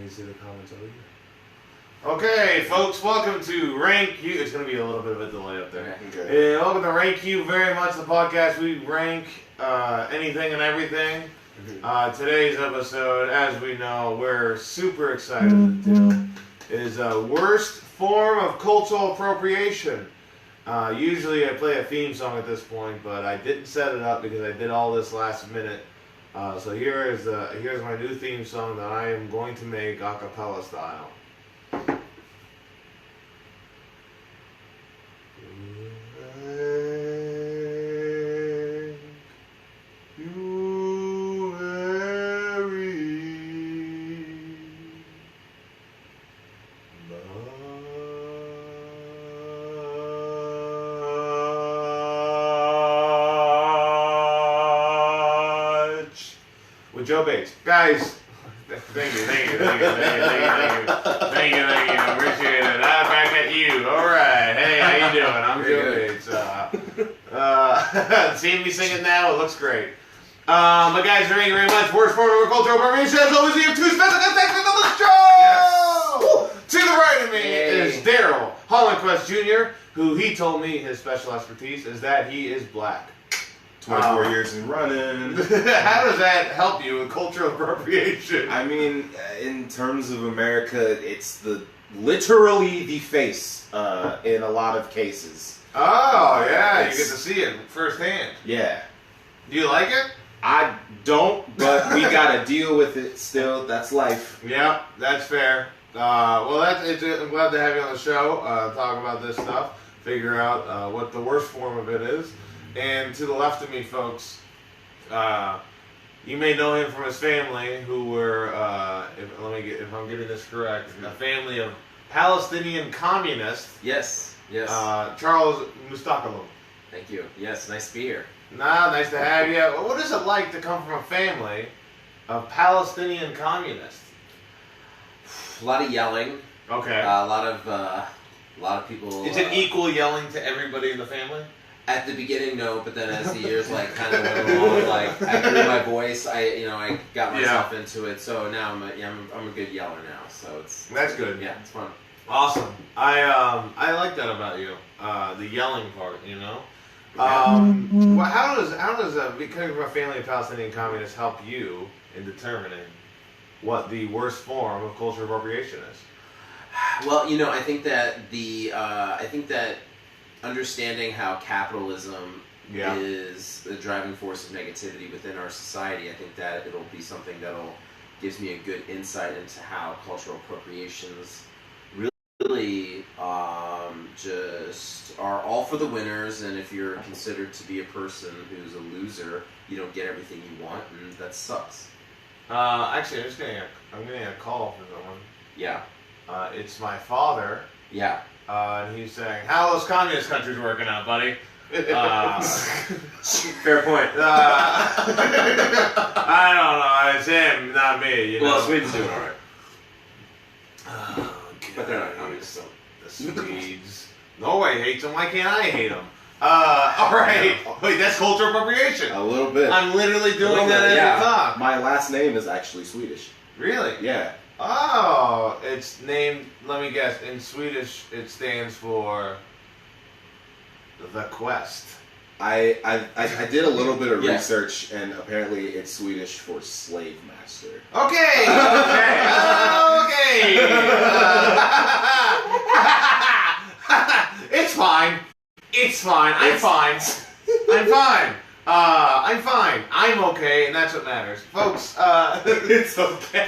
you see the comments over here. Okay, folks, welcome to Rank You. It's going to be a little bit of a delay up there. Okay. Welcome to Rank You very much, the podcast. We rank anything and everything. Today's episode, as we know, we're super excited to do, is worst form of cultural appropriation. Usually I play a theme song at this point, but I didn't set it up because I did all this last minute. So here's my new theme song that I am going to make a cappella style. With Joe Bates. Guys, thank you. Appreciate it. Back at you. All right. Hey, how you doing? I'm Joe Bates. Seeing me singing now, it looks great. But guys, thank you very much. Worst form of cultural appropriation. As always, we have two special guests on the show. Yes. To the right of me is Daryl, Hollenquest Jr., who he told me his special expertise is that he is black. 24 years and running. How does that help you with cultural appropriation? I mean, in terms of America, it's literally the face in a lot of cases. Oh, yeah, you get to see it firsthand. Yeah. Do you like it? I don't, but we gotta deal with it still. That's life. Yeah, that's fair. I'm glad to have you on the show, talk about this stuff, figure out what the worst form of it is. And to the left of me, folks, you may know him from his family, who were, if I'm getting this correct, a family of Palestinian communists. Yes. Charles Mustakalem. Thank you. Yes, nice to be here. Nice to have you. What is it like to come from a family of Palestinian communists? A lot of yelling. Okay. A lot of people. Is it equal yelling to everybody in the family? At the beginning, no, but then as the years kind of went along, I grew my voice. I got myself into it. So now I'm a good yeller now. So that's good. Yeah, it's fun. Awesome. I like that about you. The yelling part, you know. Well, how does becoming from a family of Palestinian communists help you in determining what the worst form of cultural appropriation is? Well, I think that understanding how capitalism is the driving force of negativity within our society, I think that it'll be something that'll gives me a good insight into how cultural appropriations really just are all for the winners, and if you're considered to be a person who's a loser, you don't get everything you want, and that sucks. Actually, I'm getting a call from someone. Yeah. It's my father. Yeah. And he's saying, "How are those communist countries working out, buddy?" Fair point. I don't know. It's him, not me. You know? Sweden's doing all right. Oh, but they're not communists, so. The Swedes. Norway hates them. Why can't I hate them? All right. Wait, that's cultural appropriation. A little bit. I'm literally doing that as we talk. My last name is actually Swedish. Really? Yeah. Oh, it's named, let me guess, in Swedish it stands for The Quest. I did a little bit of research, and apparently it's Swedish for slave master. Okay! It's fine. I'm fine. I'm okay, and that's what matters. Folks, It's okay.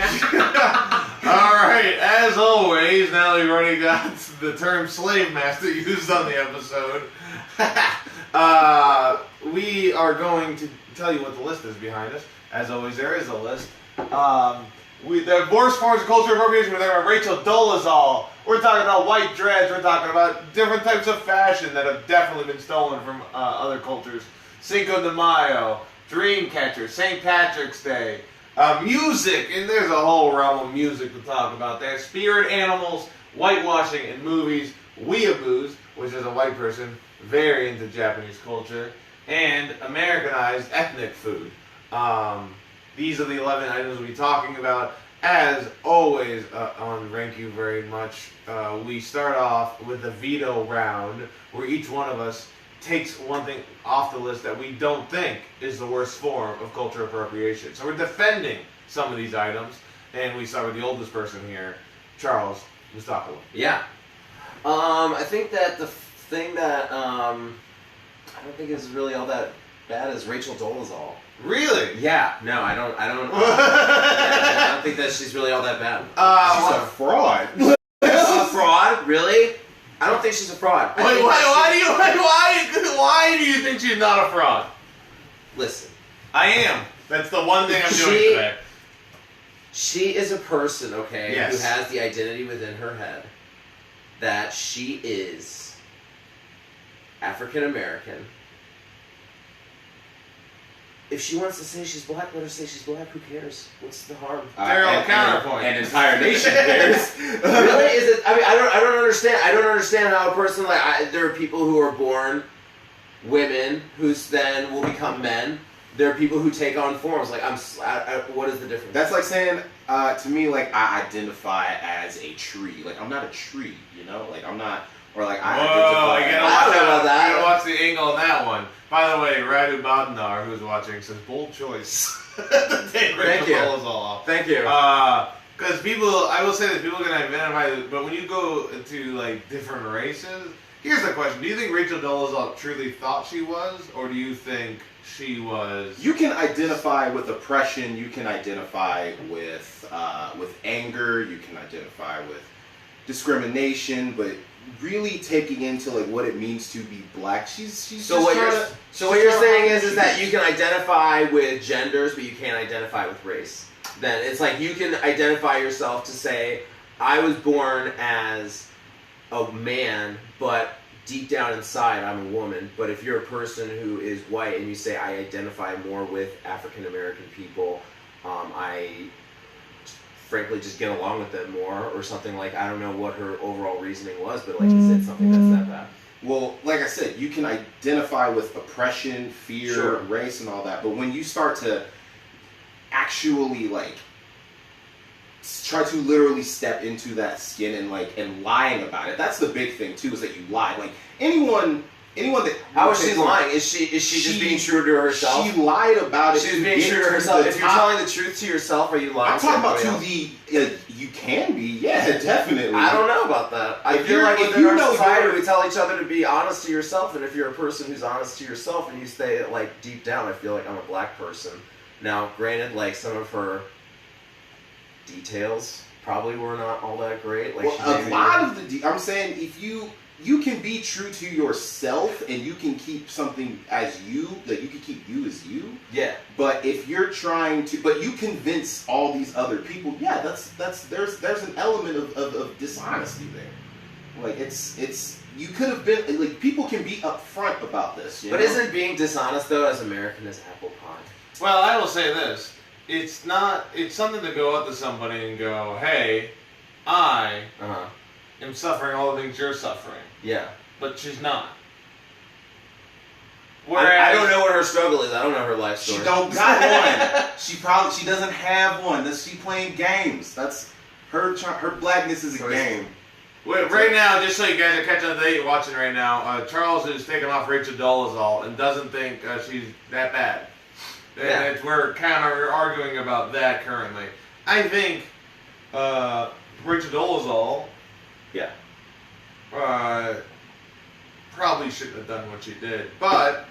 Alright, as always, now we've already got the term slave master used on the episode. We are going to tell you what the list is behind us. As always, there is a list. The worst forms of cultural appropriation, we're talking about Rachel Dolezal. We're talking about white dreads. We're talking about different types of fashion that have definitely been stolen from other cultures. Cinco de Mayo, Dreamcatcher, St. Patrick's Day, music, and there's a whole realm of music to talk about there. Spirit animals, whitewashing in movies, Weeaboos, which is a white person very into Japanese culture, and Americanized ethnic food. These are the 11 items we'll be talking about. as always, on Thank You Very Much, we start off with a veto round where each one of us takes one thing off the list that we don't think is the worst form of cultural appropriation. So we're defending some of these items, and we start with the oldest person here, Charles Mustakalem. Yeah. I think that the thing that I don't think is really all that bad is Rachel Dolezal. Really? Yeah. No, I don't. I don't think that she's really all that bad. She's a fraud. A fraud? Really? I don't think she's a fraud. Why do you think she's not a fraud? Listen. I am. That's the one thing I'm doing today. She is a person, okay, Yes. who has the identity within her head that she is African American. If she wants to say she's black, let her say she's black. Who cares? What's the harm? Daryl, counterpoint. An entire nation cares. Really? Is it? I mean, I don't understand. I don't understand how a person there are people who are born women who then will become men. There are people who take on forms. Like what is the difference? That's like saying to me, like I identify as a tree. Like I'm not a tree, you know. Like I'm not, or like I Whoa, identify. I don't know about that. You gotta watch the angle on that one. By the way, Radu Badnar, who's watching, says bold choice. To take Rachel Dolezal off. Thank you. Because people, I will say that people can identify, but when you go to like different races, here's the question: do you think Rachel Dolezal truly thought she was, or do you think she was? You can identify with oppression. You can identify with anger. You can identify with discrimination, but really taking into like what it means to be black. She's So what you're saying is that you can identify with genders, but you can't identify with race. Then it's like you can identify yourself to say, I was born as a man, but deep down inside I'm a woman. But if you're a person who is white and you say I identify more with African American people, I frankly just get along with them more or something. Like I don't know what her overall reasoning was, but like she said something that's that bad. Well, like I said, you can identify with oppression, fear, Sure. race, and all that. But when you start to actually like try to literally step into that skin and lying about it, that's the big thing too. Is that you lie. Like anyone that How is she lying? Is she just being true to herself? She lied about it. She was being true to herself. If you're telling the truth to yourself, are you lying? I'm talking about to to everybody the. You can be, yeah, definitely. else? I don't know about that. I feel like within our society, we tell each other to be honest to yourself, and if you're a person who's honest to yourself and you stay like deep down, I feel like I'm a black person. Now, granted, like some of her details probably were not all that great. Like well, a lot of the. I'm saying if you can be true to yourself and you can keep something as you, like you can keep you as you. Yeah. But if you're trying to, but you convince all these other people, yeah, there's an element of dishonesty there. Like it's you could have been like people can be upfront about this. But isn't being dishonest though as American as apple pie? Well, I will say this: it's not. It's something to go up to somebody and go, "Hey, I am suffering all the things you're suffering." Yeah. But she's not. I don't know what her struggle is. I don't know her life story. She don't got one. She doesn't have one. She playing games. That's her blackness is a game. Wait, right now, just so you guys are catching up that you're watching right now, Charles is taking off Rachel Dolezal and doesn't think she's that bad. Yeah. We're kind of arguing about that currently. I think Rachel Dolezal probably shouldn't have done what she did, but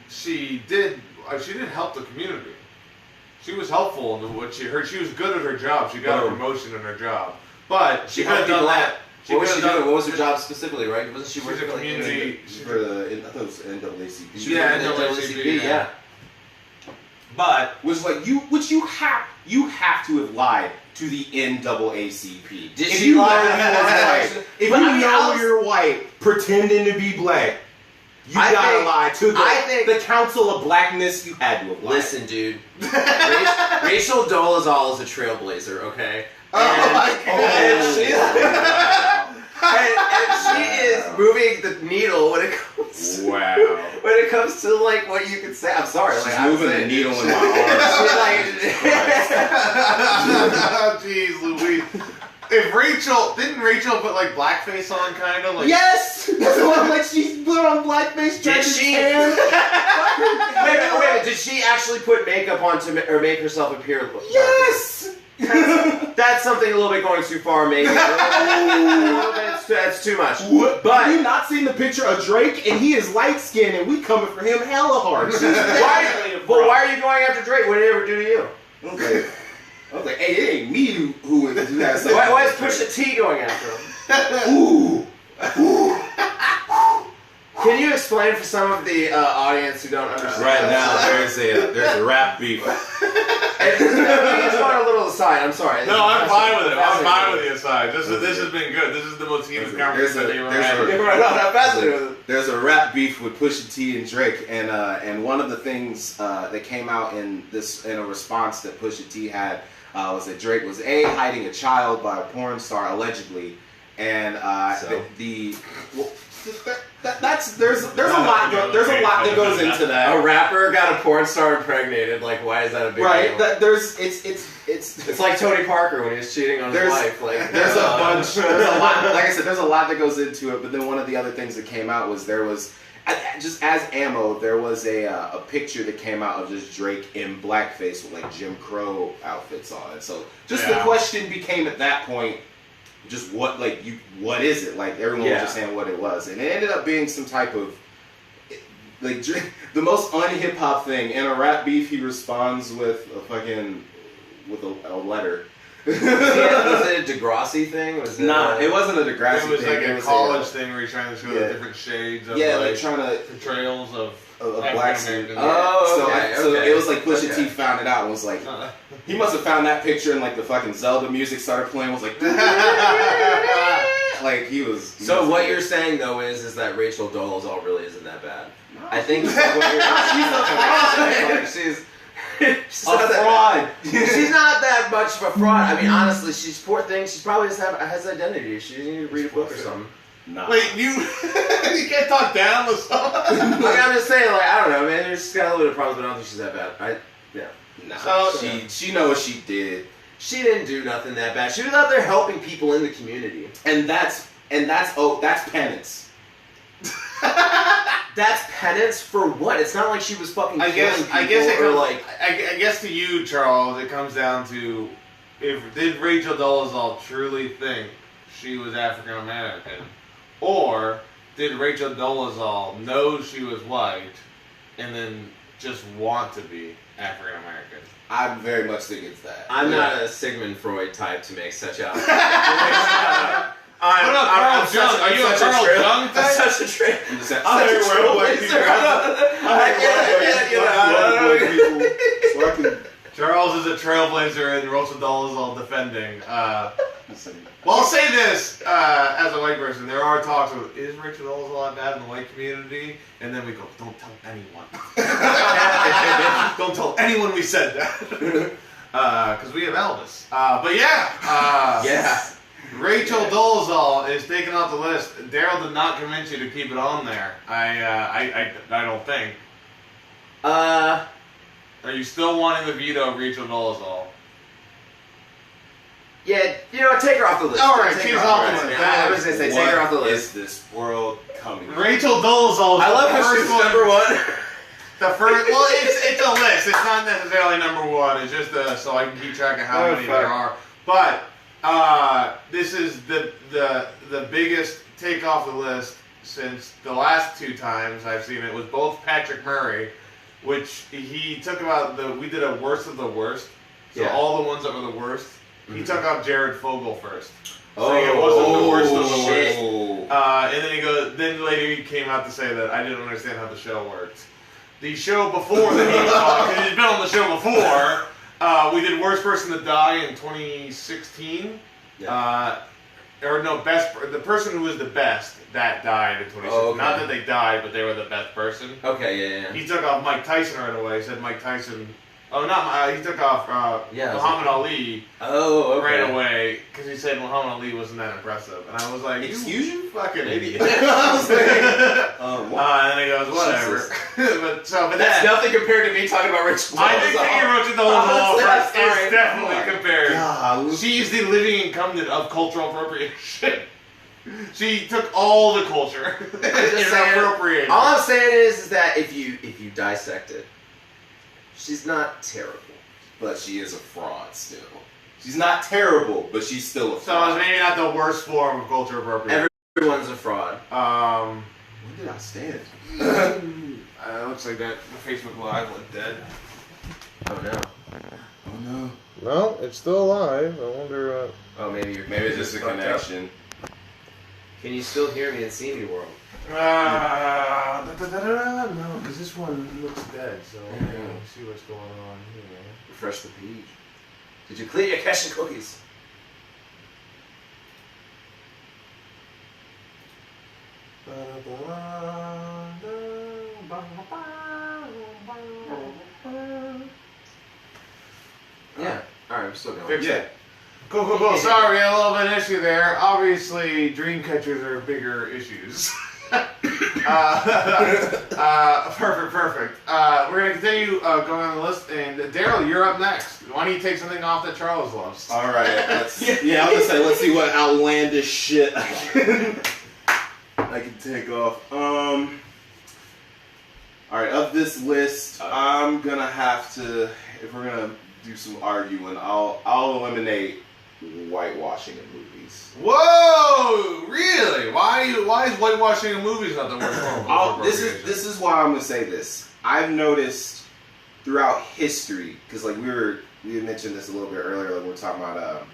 she did help the community. She was helpful in what she heard. She was good at her job. She got a promotion in her job, but she could have done that. What was she doing? What was her job specifically? Right? Wasn't she working a community? For the I thought it was NAACP. Yeah, NAACP. Yeah. But was like which you have to have lied to the NAACP. Did if she you lie? If you know you're white, pretending to be black, you gotta lie to the Council of Blackness. You had to have lied. Listen, dude. Rachel Dolezal is a trailblazer. Okay. And she is moving the needle when it comes. Wow. When it comes to like what you can say, I'm sorry. She's like moving the needle in my arm. Rachel put like blackface on, kind of like? Yes! That's the one, like, she put on blackface, Did she? Wait a minute. Did she actually put makeup on or make herself appear? Yes! That's something a little bit going too far, maybe. That's too much. What? But have you not seen the picture of Drake? And he is light skinned, and we coming for him hella hard. why are you going after Drake? What did he ever do to you? I was like, hey, it ain't me who has something. Why is Pusha T going after him? Ooh. Can you explain for some of the audience who don't understand? Right now, there's a rap beef. We just want a little aside. I'm sorry. No, I'm fine with it. I'm fine with the aside. This has been good. This is the most heated conversation that we've ever had. There's a rap beef with Pusha T and Drake, and one of the things that came out in a response that Pusha T had was that Drake was hiding a child by a porn star allegedly, and there's a lot that goes into that. A rapper got a porn star impregnated. Like, why is that a big deal? It's like Tony Parker when he was cheating on his wife. Like, there's a lot. Like I said, there's a lot that goes into it. But then one of the other things that came out was there was just as ammo. There was a picture that came out of just Drake in blackface with like Jim Crow outfits on. And so just the question became at that point, just what is it? Like everyone was just saying what it was, and it ended up being some type of like the most un-hip hop thing. In a rap beef, he responds with a letter. Was it a Degrassi thing? It wasn't a Degrassi thing. It was like a college thing where he's trying to show the different shades of like trying to portrayals of black students. So it was like Pusha T found it out and was like, he must have found that picture and like the fucking Zelda music started playing. Was like, like he was. So what you're saying though is that Rachel Dolezal really isn't that bad. No. I think she's a fraud. She's not that much of a fraud. I mean, honestly, she's poor thing. She's probably just has identity issues. You need to read a book or something. Nah. Wait, you can't talk down with someone. I'm just saying, like, I don't know, man. She's got a little bit of problems, but I don't think she's that bad. Nah. She knows what she did. She didn't do nothing that bad. She was out there helping people in the community, and that's penance. That's penance for what? It's not like she was fucking killing people. I guess to you, Charles, it comes down to did Rachel Dolezal truly think she was African American, or did Rachel Dolezal know she was white and then just want to be African American? I very much think it's that. I'm not a Sigmund Freud type to make such out. I'm such a trail. I hate white black people. Charles is a trailblazer and Rachel Dolezal defending. Well, I'll say this as a white person: there are talks of is Rachel Dolezal that bad in the white community, and then we go, don't tell anyone. Don't tell anyone we said that, because we have Elvis. But yeah. Rachel Dolezal is taken off the list. Daryl did not convince you to keep it on there. I don't think. Are you still wanting the veto of Rachel Dolezal? Yeah, take her off the list. All right, she's off the list. I was gonna say, take her off the list. Is this world coming? Rachel Dolezal. I love how she's number one. The first, well, it's a list. It's not necessarily number one. It's just so I can keep track of how many there are. But this is the biggest take off the list since the last two times I've seen it was both Patrick Murray, which he took about we did a worst of the worst. So all the ones that were the worst. He took off Jared Fogle first. So it wasn't the worst of the worst. And then then later he came out to say that I didn't understand how the show worked. The show before that he was on, because he's been on the show before, we did Worst Person to Die in 2016. Yeah. The person who was the best, that died in 2016. Oh, okay. Not that they died, but they were the best person. Okay, yeah. He took off Mike Tyson right away. He said Mike Tyson... Oh, he took off Muhammad Ali right away because he said Muhammad Ali wasn't that impressive. And I was like, excuse you? Fucking idiot. And then he goes, whatever. but that's nothing compared to me talking about Rachel Dolezal. I think that you wrote the whole first. It's definitely compared. God. She's the living incumbent of cultural appropriation. She took all the culture and appropriated. All I'm saying is that if you dissect it, she's not terrible. But she is a fraud still. She's not terrible, but she's still a fraud. So it's maybe not the worst form of culture appropriation. Everyone's a fraud. When did I stand? It looks like that Facebook Live went dead. Oh no. Oh no. No, it's still alive. I wonder. Oh, maybe Maybe it's just a connection. Can you still hear me and see me, world? No, because this one looks dead. So let's see what's going on here. Refresh the page. Did you clear your cache and cookies? Yeah. Alright, I'm still going. Fix it. Cool. Sorry, we had a little bit of an issue there. Obviously, dream catchers are bigger issues. Perfect. We're going to continue going on the list. And Daryl, you're up next. Why don't you take something off that Charles loves? All right. I was gonna say, let's see what outlandish shit I can take off. All right. Of this list, I'm gonna have to. If we're gonna do some arguing, I'll eliminate whitewashing in movies. Whoa! Really? Why is whitewashing in movies not the worst form of This is why I'm gonna say this. I've noticed throughout history, because like we had mentioned this a little bit earlier, like we were talking about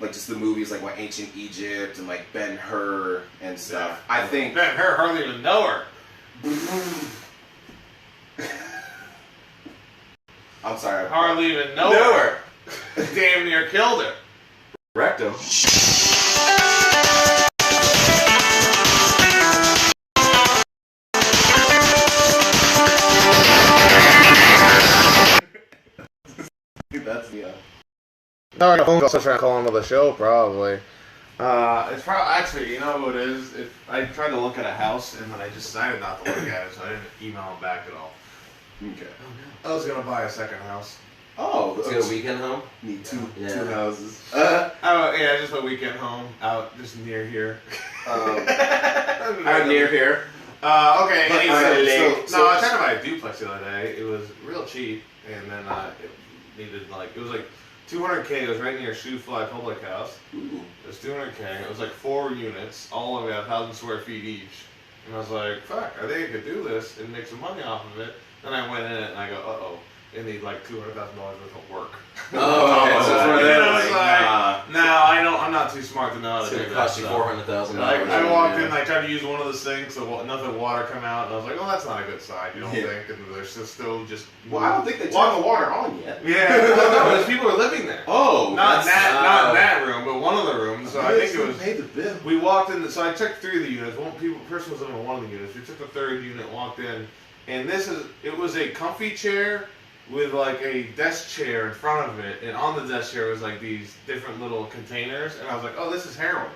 like just the movies like what Ancient Egypt and like Ben-Hur and stuff. Yeah. I think Ben-Hur hardly even know her. I'm sorry. Hardly even know her. Damn near killed her. Rectum. That's No, I'm also trying to call into the show, probably. It's probably actually, you know who it is? I tried to look at a house and then I decided not to look at it, so I didn't email him back at all. Okay. I was gonna buy a second house. Oh, Let's get a weekend home. Need two Yeah. houses. Yeah, just a weekend home out just near here. Out near here. Okay. But, Anyway, so- I tried to buy a duplex the other day. It was real cheap, and then it needed it was like $200K. It was right near Shoe Fly Public House. Ooh. It was $200K. It was like 4 units, all of it 1,000 square feet each. And I was like, fuck, I think I could do this and make some money off of it. Then I went in it and I go, uh-oh, it needs like $200,000 worth of work. Oh, okay. So it's one of And then I those. was like, no, I'm not too smart to know how to It's do gonna that cost you stuff. $400,000. I walked in, I tried to use one of the sinks, so nothing water come out, and I was like, "Oh, that's not a good sign." You don't Yeah. think? And there's still just. Well, I don't think they turned the water on yet. Yeah, well, no, there's people are living there. Oh, Not that's not in that room, but one of the rooms. So I think it was. Pay the bill. We walked in. So I checked 3 of the units. Person was living in one of the units. We took the 3rd unit, walked in, and it was a comfy chair with like a desk chair in front of it, and on the desk chair was like these different little containers, and I was like, "Oh, this is heroin."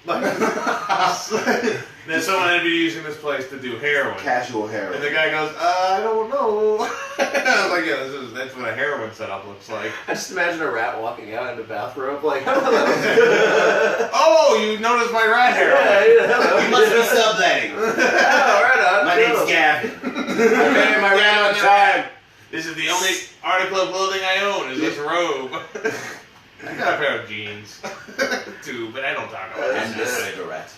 Like, then someone had been using this place to do heroin. Casual And heroin. the guy goes, I don't know. I was like, yeah, that's what a heroin setup looks like. I just imagine a rat walking out in a bathrobe, like, Oh, you noticed my rat heroin. You must be subletting. Oh, right on. My name's Gavin. I made my rat on time. This is the only article of clothing I own, is this robe. I got a pair of jeans, too, but I don't talk about And a this. cigarette.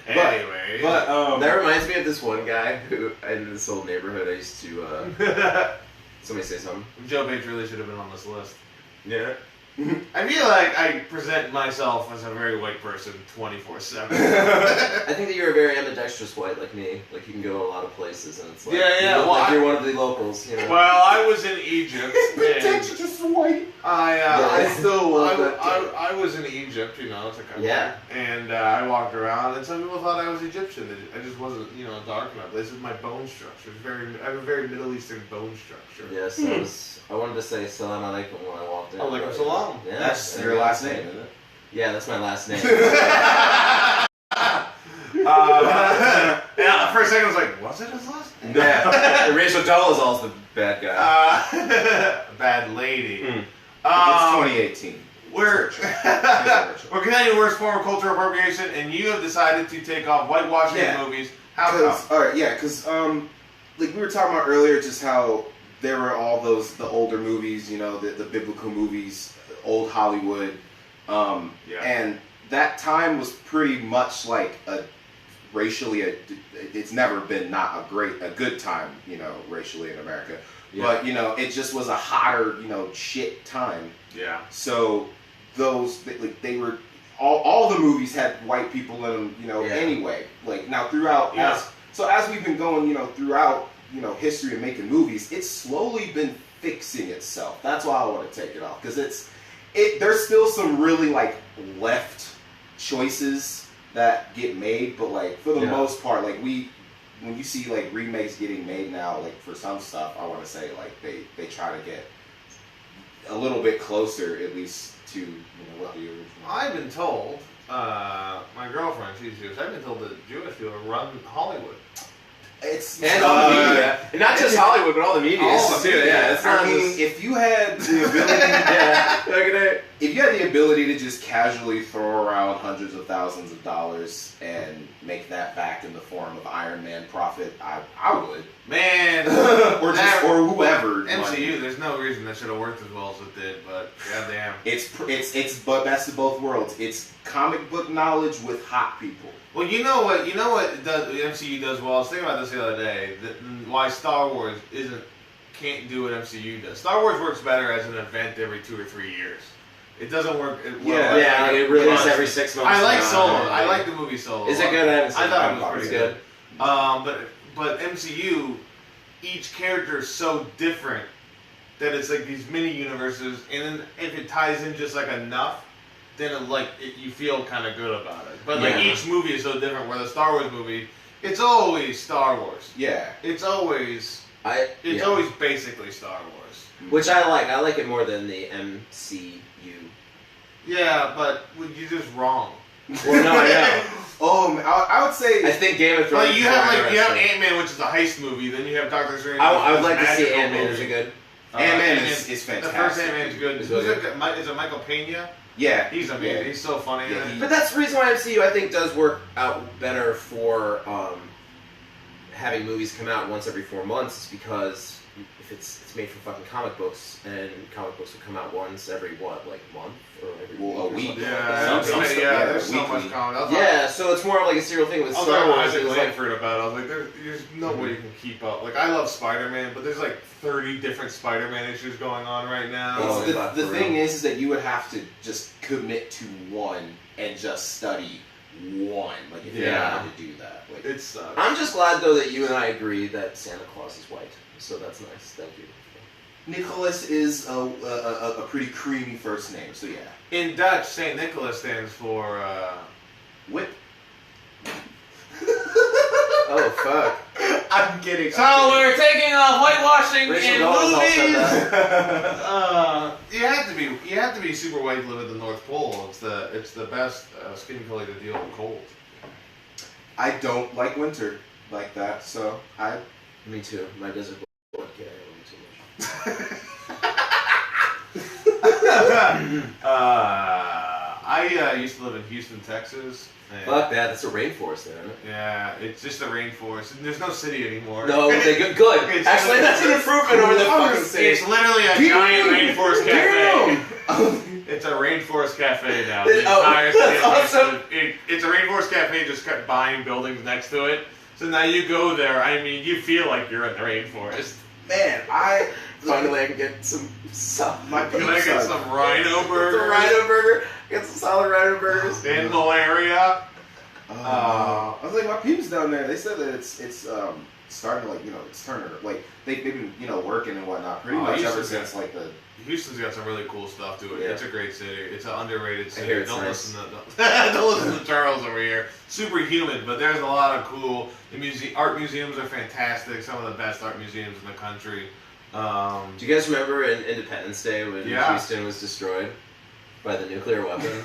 Anyway. But That reminds me of this one guy who, in this old neighborhood, I used to, somebody say something. Joe Bates really should have been on this list. yeah. I feel like I present myself as a very white person 24/7. I think that you're a very ambidextrous white like me. Like, you can go a lot of places, and it's like, Yeah, you look well, like you're one of the locals, you know? Well, I was in Egypt. And just white. I still love that. I was in Egypt, you know, it's like Yeah. and I walked around, and some people thought I was Egyptian. I just wasn't, dark enough. This is my bone structure. I have a very Middle Eastern bone structure. Yes, I wanted to say salam alaikum when I walked in. Alaikum salam. Yeah, That's yeah, your last name, isn't it? Yeah, that's my last name. Yeah, for a second I was like, was it his last name? Yeah. Rachel Dolezal's the bad guy. Bad lady. It's 2018. We're It's Rachel. we're continuing worst form of cultural appropriation, and you have decided to take off whitewashing movies. How come? All right, yeah, because like we were talking about earlier, just how there were all the older movies, you know, the biblical movies, old Hollywood, and that time was pretty much like it's never been not a good time, you know, racially in America. Yeah. But, you know, it just was a hotter, you know, shit time. Yeah. So they were all the movies had white people in them, you know, anyway. Like now throughout as we've been going, you know, throughout, you know, history of making movies, it's slowly been fixing itself. That's why I want to take it off, because there's still some really like left choices that get made, but like for the most part, like when you see like remakes getting made now, like for some stuff, I want to say like they try to get a little bit closer, at least to, you know, what the original. I've been told, my girlfriend, she's Jewish. I've been told that Jewish people run Hollywood. It's and all the media, and not just Hollywood, but all the media too. Yeah, it's not. I mean, if you had the ability, if you had the ability to just casually throw around hundreds of thousands of dollars and make that back in the form of Iron Man profit, I would. Man, or whoever. MCU, there's no reason that should have worked as well as it did, but goddamn. It's but best of both worlds. It's comic book knowledge with hot people. Well, you know what the MCU does well. I was thinking about this the other day. Why Star Wars can't do what MCU does. Star Wars works better as an event every 2 or 3 years. It doesn't work. It releases every 6 months. I like Solo. I like the movie Solo. Is it good? I thought it was pretty good. But MCU, each character is so different that it's like these mini universes, and then if it ties in just like enough, then you feel kind of good about it. But like each movie is so different. Where the Star Wars movie, it's always Star Wars. Yeah. It's always always basically Star Wars. Which I like. I like it more than the MCU. Yeah, but you're just wrong. Well, no, I know. I would say I think Game of Thrones. Like you have Ant-Man, which is a heist movie. Then you have Doctor Strange. I would like to see Ant-Man. Is it good? Ant-Man is fantastic. The first Ant-Man is good. Is it Michael Pena? Yeah. He's amazing. Yeah. He's so funny. Yeah, but that's the reason why MCU, I think, does work out better for having movies come out once every 4 months, is because if it's made for fucking comic books, and comic books will come out once every month or every a week. Yeah, there's so much comic. Yeah, so it's more of like a serial thing with Star Wars. I was Langford about it. I was like, there's no way you can keep up. Like, I love Spider-Man, but there's like 30 different Spider-Man issues going on right now. The thing is that you would have to just commit to one and just study one. Like, if you wanted to do that. Like, it sucks. I'm just glad, though, that you and I agree that Santa Claus is white. So that's nice. Thank you. Nicholas is a pretty creamy first name, so yeah. In Dutch, St. Nicholas stands for whip. Oh, fuck. I'm kidding. So we're taking off whitewashing in movies. You have to be super white to live at the North Pole. It's the best skin color to deal with cold. I don't like winter like that, so Me too. My desert blood can't handle me too much. I used to live in Houston, Texas. Fuck that. That's a rainforest there, isn't it? Yeah, it's just a rainforest. There's no city anymore. No, they good. Actually, that's an improvement over the fucking city. It's literally a giant rainforest cafe. It's a rainforest cafe now. The entire city. That's awesome. It's a rainforest cafe. Just kept buying buildings next to it. So now you go there. I mean, you feel like you're in the rainforest. Man, finally I can get some. Can I get some rhino burgers? Some rhino burger. Get some solid rhino burgers. In malaria. I was like, my peeps down there. They said that it's starting to it's turning like they've been working and whatnot pretty much ever since like the. Houston's got some really cool stuff to it. Yeah. It's a great city. It's an underrated city. Don't listen to Charles over here. Super human, but there's a lot of cool. Art museums are fantastic. Some of the best art museums in the country. Do you guys remember in Independence Day when Houston was destroyed by the nuclear weapon?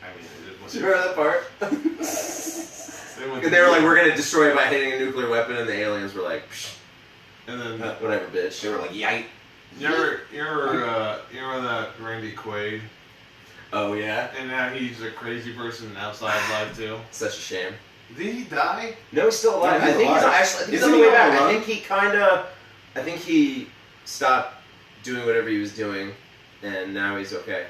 I mean, do you remember that part? They were like, "We're gonna destroy it by hitting a nuclear weapon," and the aliens were like, "Psh." And then whatever, bitch. They were like, "Yite." You remember that Randy Quaid? Oh yeah, And now he's a crazy person outside life too. such a shame. Did he die? No, he's still alive. No, he's I think alive. he's actually. He's Isn't on the he way on back. the I run? think I think he stopped doing whatever he was doing, and now he's okay.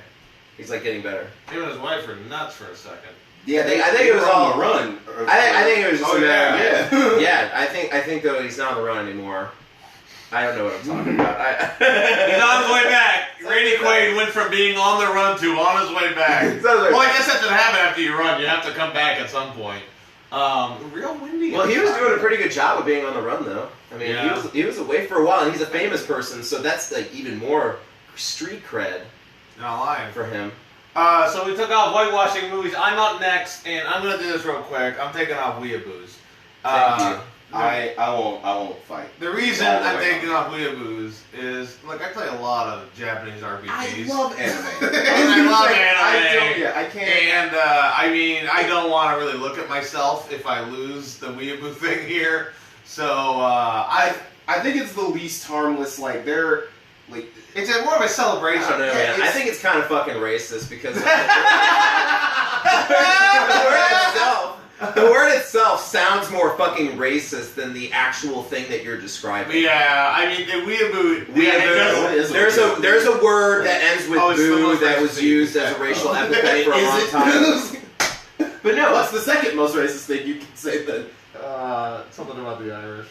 He's like getting better. Him and his wife were nuts for a second. Yeah, I think it was were all- on the run. I think it was just Oh, a matter yeah. of- yeah. I think though he's not on the run anymore. I don't know what I'm talking about. He's on his way back. Randy Quaid went from being on the run to on his way back. Well, I guess that's what happens after you run. You have to come back at some point. Real windy. Well, he was doing a pretty good job of being on the run, though. I mean, Yeah. he was away for a while, and he's a famous person, so that's like even more street cred Not lying. for him. So we took off whitewashing movies. I'm up next, and I'm gonna do this real quick. I'm taking off Weeaboos. Thank you. I won't fight. The reason All the I'm way taking off Weeaboos is, look, I play a lot of Japanese RPGs. I love anime. I love anime. I can't. And I mean, I don't want to really look at myself if I lose the Weeaboo thing here. So I think it's the least harmless. Like they're like it's more of a I celebration. don't know, Yeah, man. I it's- think it's kind of fucking racist because the word itself sounds more fucking racist than the actual thing that you're describing. Yeah, I mean, the Weeaboo. Weeaboo. Yeah, it does- There's a word that ends with Oh, it's the boo most that racist was thing. used as a racial epithet for a long Is time. it? But no, What's the second most racist thing you can say then? something about the Irish.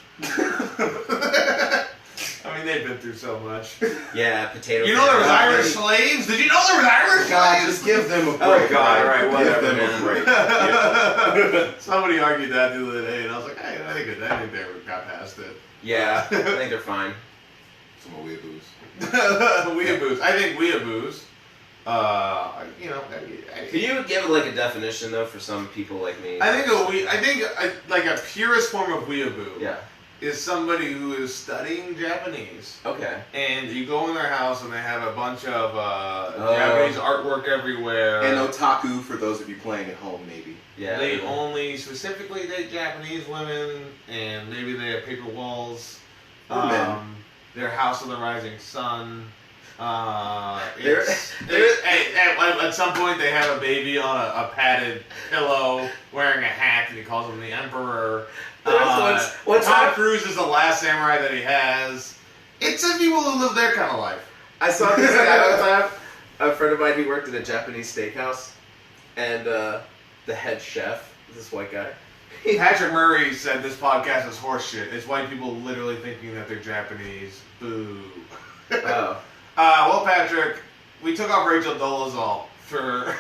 I mean, they've been through so much. yeah, potato. You know there was salad. Irish slaves? Did you know there was Irish God, slaves? just give them a break. Oh, God, all right, whatever, Give them man. a break. Yeah. Somebody argued that the other day, and I was like, hey, I think they got past it. Yeah, I think they're fine. Some more weeaboos. Weeaboos. I think weeaboos. Could you give like a definition though for some people like me? I think like a purest form of weeaboo Yeah. is somebody who is studying Japanese. Okay. And you go in their house and they have a bunch of Japanese artwork everywhere. And otaku for those of you playing at home, maybe. Yeah. They only specifically date Japanese women, and maybe they have paper walls. Or men. Their House of the Rising Sun. At some point they have a baby on a padded pillow, wearing a hat, and he calls him the Emperor. What's Tom Cruise is the last samurai that he has. It's some people who live their kind of life. I saw this guy one time. A friend of mine, he worked at a Japanese steakhouse, and the head chef, this white guy. Patrick Murray said this podcast is horseshit. It's white people literally thinking that they're Japanese. Boo. Oh. Well, Patrick, we took off Rachel Dolezal for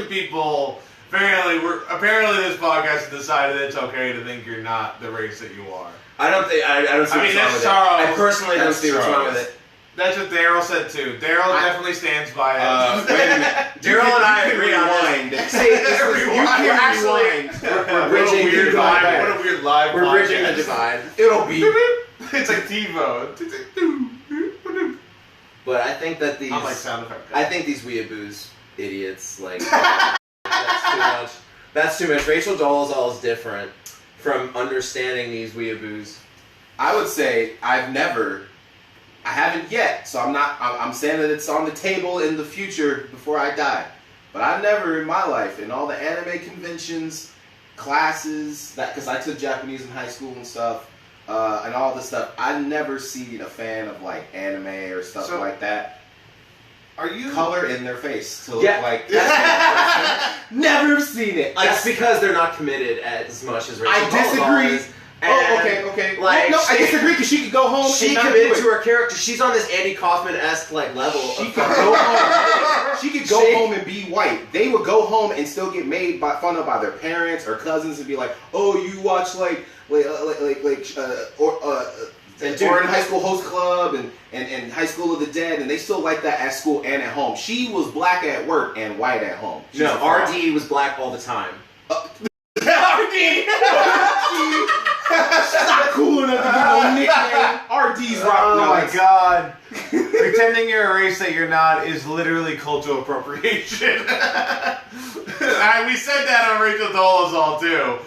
people. Apparently, this podcast has decided it's okay to think you're not the race that you are. I don't see what's wrong that's with Charles. it. I personally don't That's see what's wrong Charles. with it. That's what Daryl said too. Daryl definitely stands by it. Wait a minute. Daryl and I agree on rewind. this. See, we're actually What a bridging the weird divide. live. What a weird live. We're bridging the podcast. divide. It'll be. It's like TiVo. But I think that these, I'm like sound effect. I think these weeaboos idiots, like, that's too much. That's too much. Rachel Dolezal is different from understanding these weeaboos. I would say I haven't yet, so I'm saying that it's on the table in the future before I die. But I've never in my life, in all the anime conventions, classes, because I took Japanese in high school and stuff, and all this stuff, I've never seen a fan of like anime or stuff So- like that. Are you Color in their face to look Yeah. like never seen it. That's because they're not committed as much as Rachel I Dolezal disagree. is. Oh, And, okay. Like, no, I disagree because she could go home. She and not committed do it. to her character. She's on this Andy Kaufman-esque like level. She of could fucking- go home. She could go She- home and be white. They would go home and still get made fun of by their parents or cousins and be like, "Oh, you watch And dude, or in High School Host Club and High School of the Dead," and they still like that at school and at home. She was black at work and white at home. She's No, a fraud. RD was black all the time. RD. She's not cool enough to get no nickname. RD's rock. Oh No, my it's- god. Pretending you're a race that you're not is literally cultural appropriation. We said that on Rachel Dolezal too.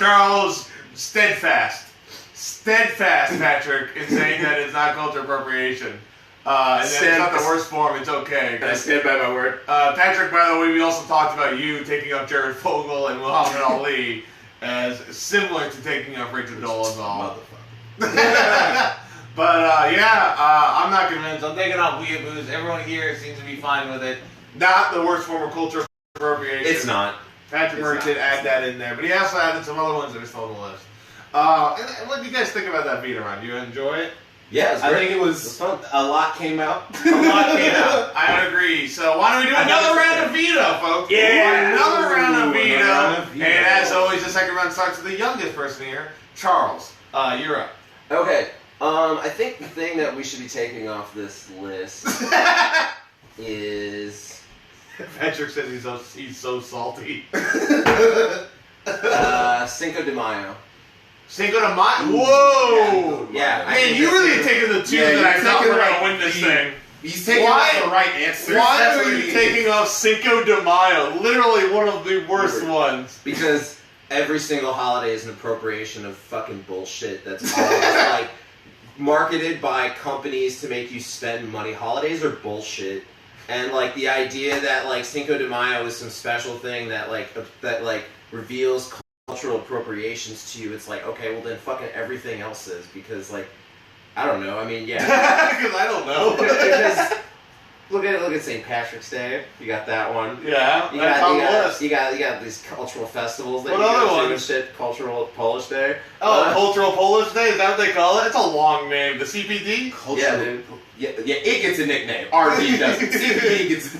Charles, steadfast, Patrick, in saying that it's not cultural appropriation. And then it's not the worst form, it's okay. I stand by my word. Patrick, by the way, we also talked about you taking up Jared Fogle and Muhammad Ali as similar to taking up Rachel Dolezal. But I'm not convinced. I'm taking off Weeaboos. Everyone here seems to be fine with it. Not the worst form of cultural appropriation. It's not. Patrick Murray did add that in there, but he also added some other ones that are still on the list. And what do you guys think about that beat around? Do you enjoy it? Yeah, it's I great. think it was fun. a lot came out. A lot came out. I would agree. So why don't we do another round of veto, folks? Yeah. Another round of veto. Another round of veto. And as always, the second round starts with the youngest person here, Charles. You're up. Okay. I think the thing that we should be taking off this list is Patrick says he's so salty. Cinco de Mayo. Cinco de Mayo. Whoa! Yeah, I Man, think you that's really Cinco- taking the two Yeah, that I you're thought taking were the going right to win this lead. thing. He's taking Why- off the right answers. Why That's are what you he taking off Cinco de Mayo? Literally one of the worst ones. Because every single holiday is an appropriation of fucking bullshit that's all just, like marketed by companies to make you spend money. Holidays are bullshit. And like the idea that like Cinco de Mayo is some special thing that reveals cultural appropriations to you, it's like, okay, well then fucking everything else is, because like I don't know. I mean, yeah. Because I don't know. Because look at St. Patrick's Day. You got that one. Yeah, You that's got, on you, the got, list. you got these cultural festivals that What you other go to and ones? shit. Cultural Polish Day. Oh, Cultural Polish Day? Is that what they call it? It's a long name. The CPD? Yeah, dude. Yeah, it gets a nickname. RV doesn't. CPD gets.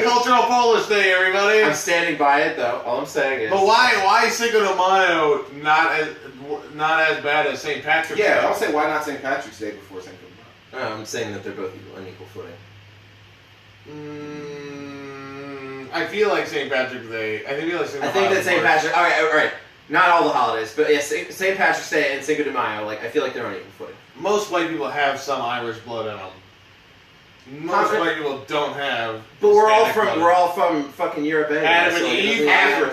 Cultural Polish Day, everybody. I'm standing by it though. All I'm saying is. But why is Cinco de Mayo not as bad as St. Patrick's Day? Yeah, I'll say why not St. Patrick's Day before Cinco de Mayo? I'm saying that they're both on equal footing. I feel like St. Patrick's Day. I feel like St. I think that St. Patrick. All right. Not all the holidays, but yes, St. Patrick's Day and Cinco de Mayo. Like I feel like they're on equal footing. Most white people have some Irish blood in them. Most white people don't have. But we're Hispanic blood. all from fucking Europe anyway. Adam so and it Eve, doesn't matter.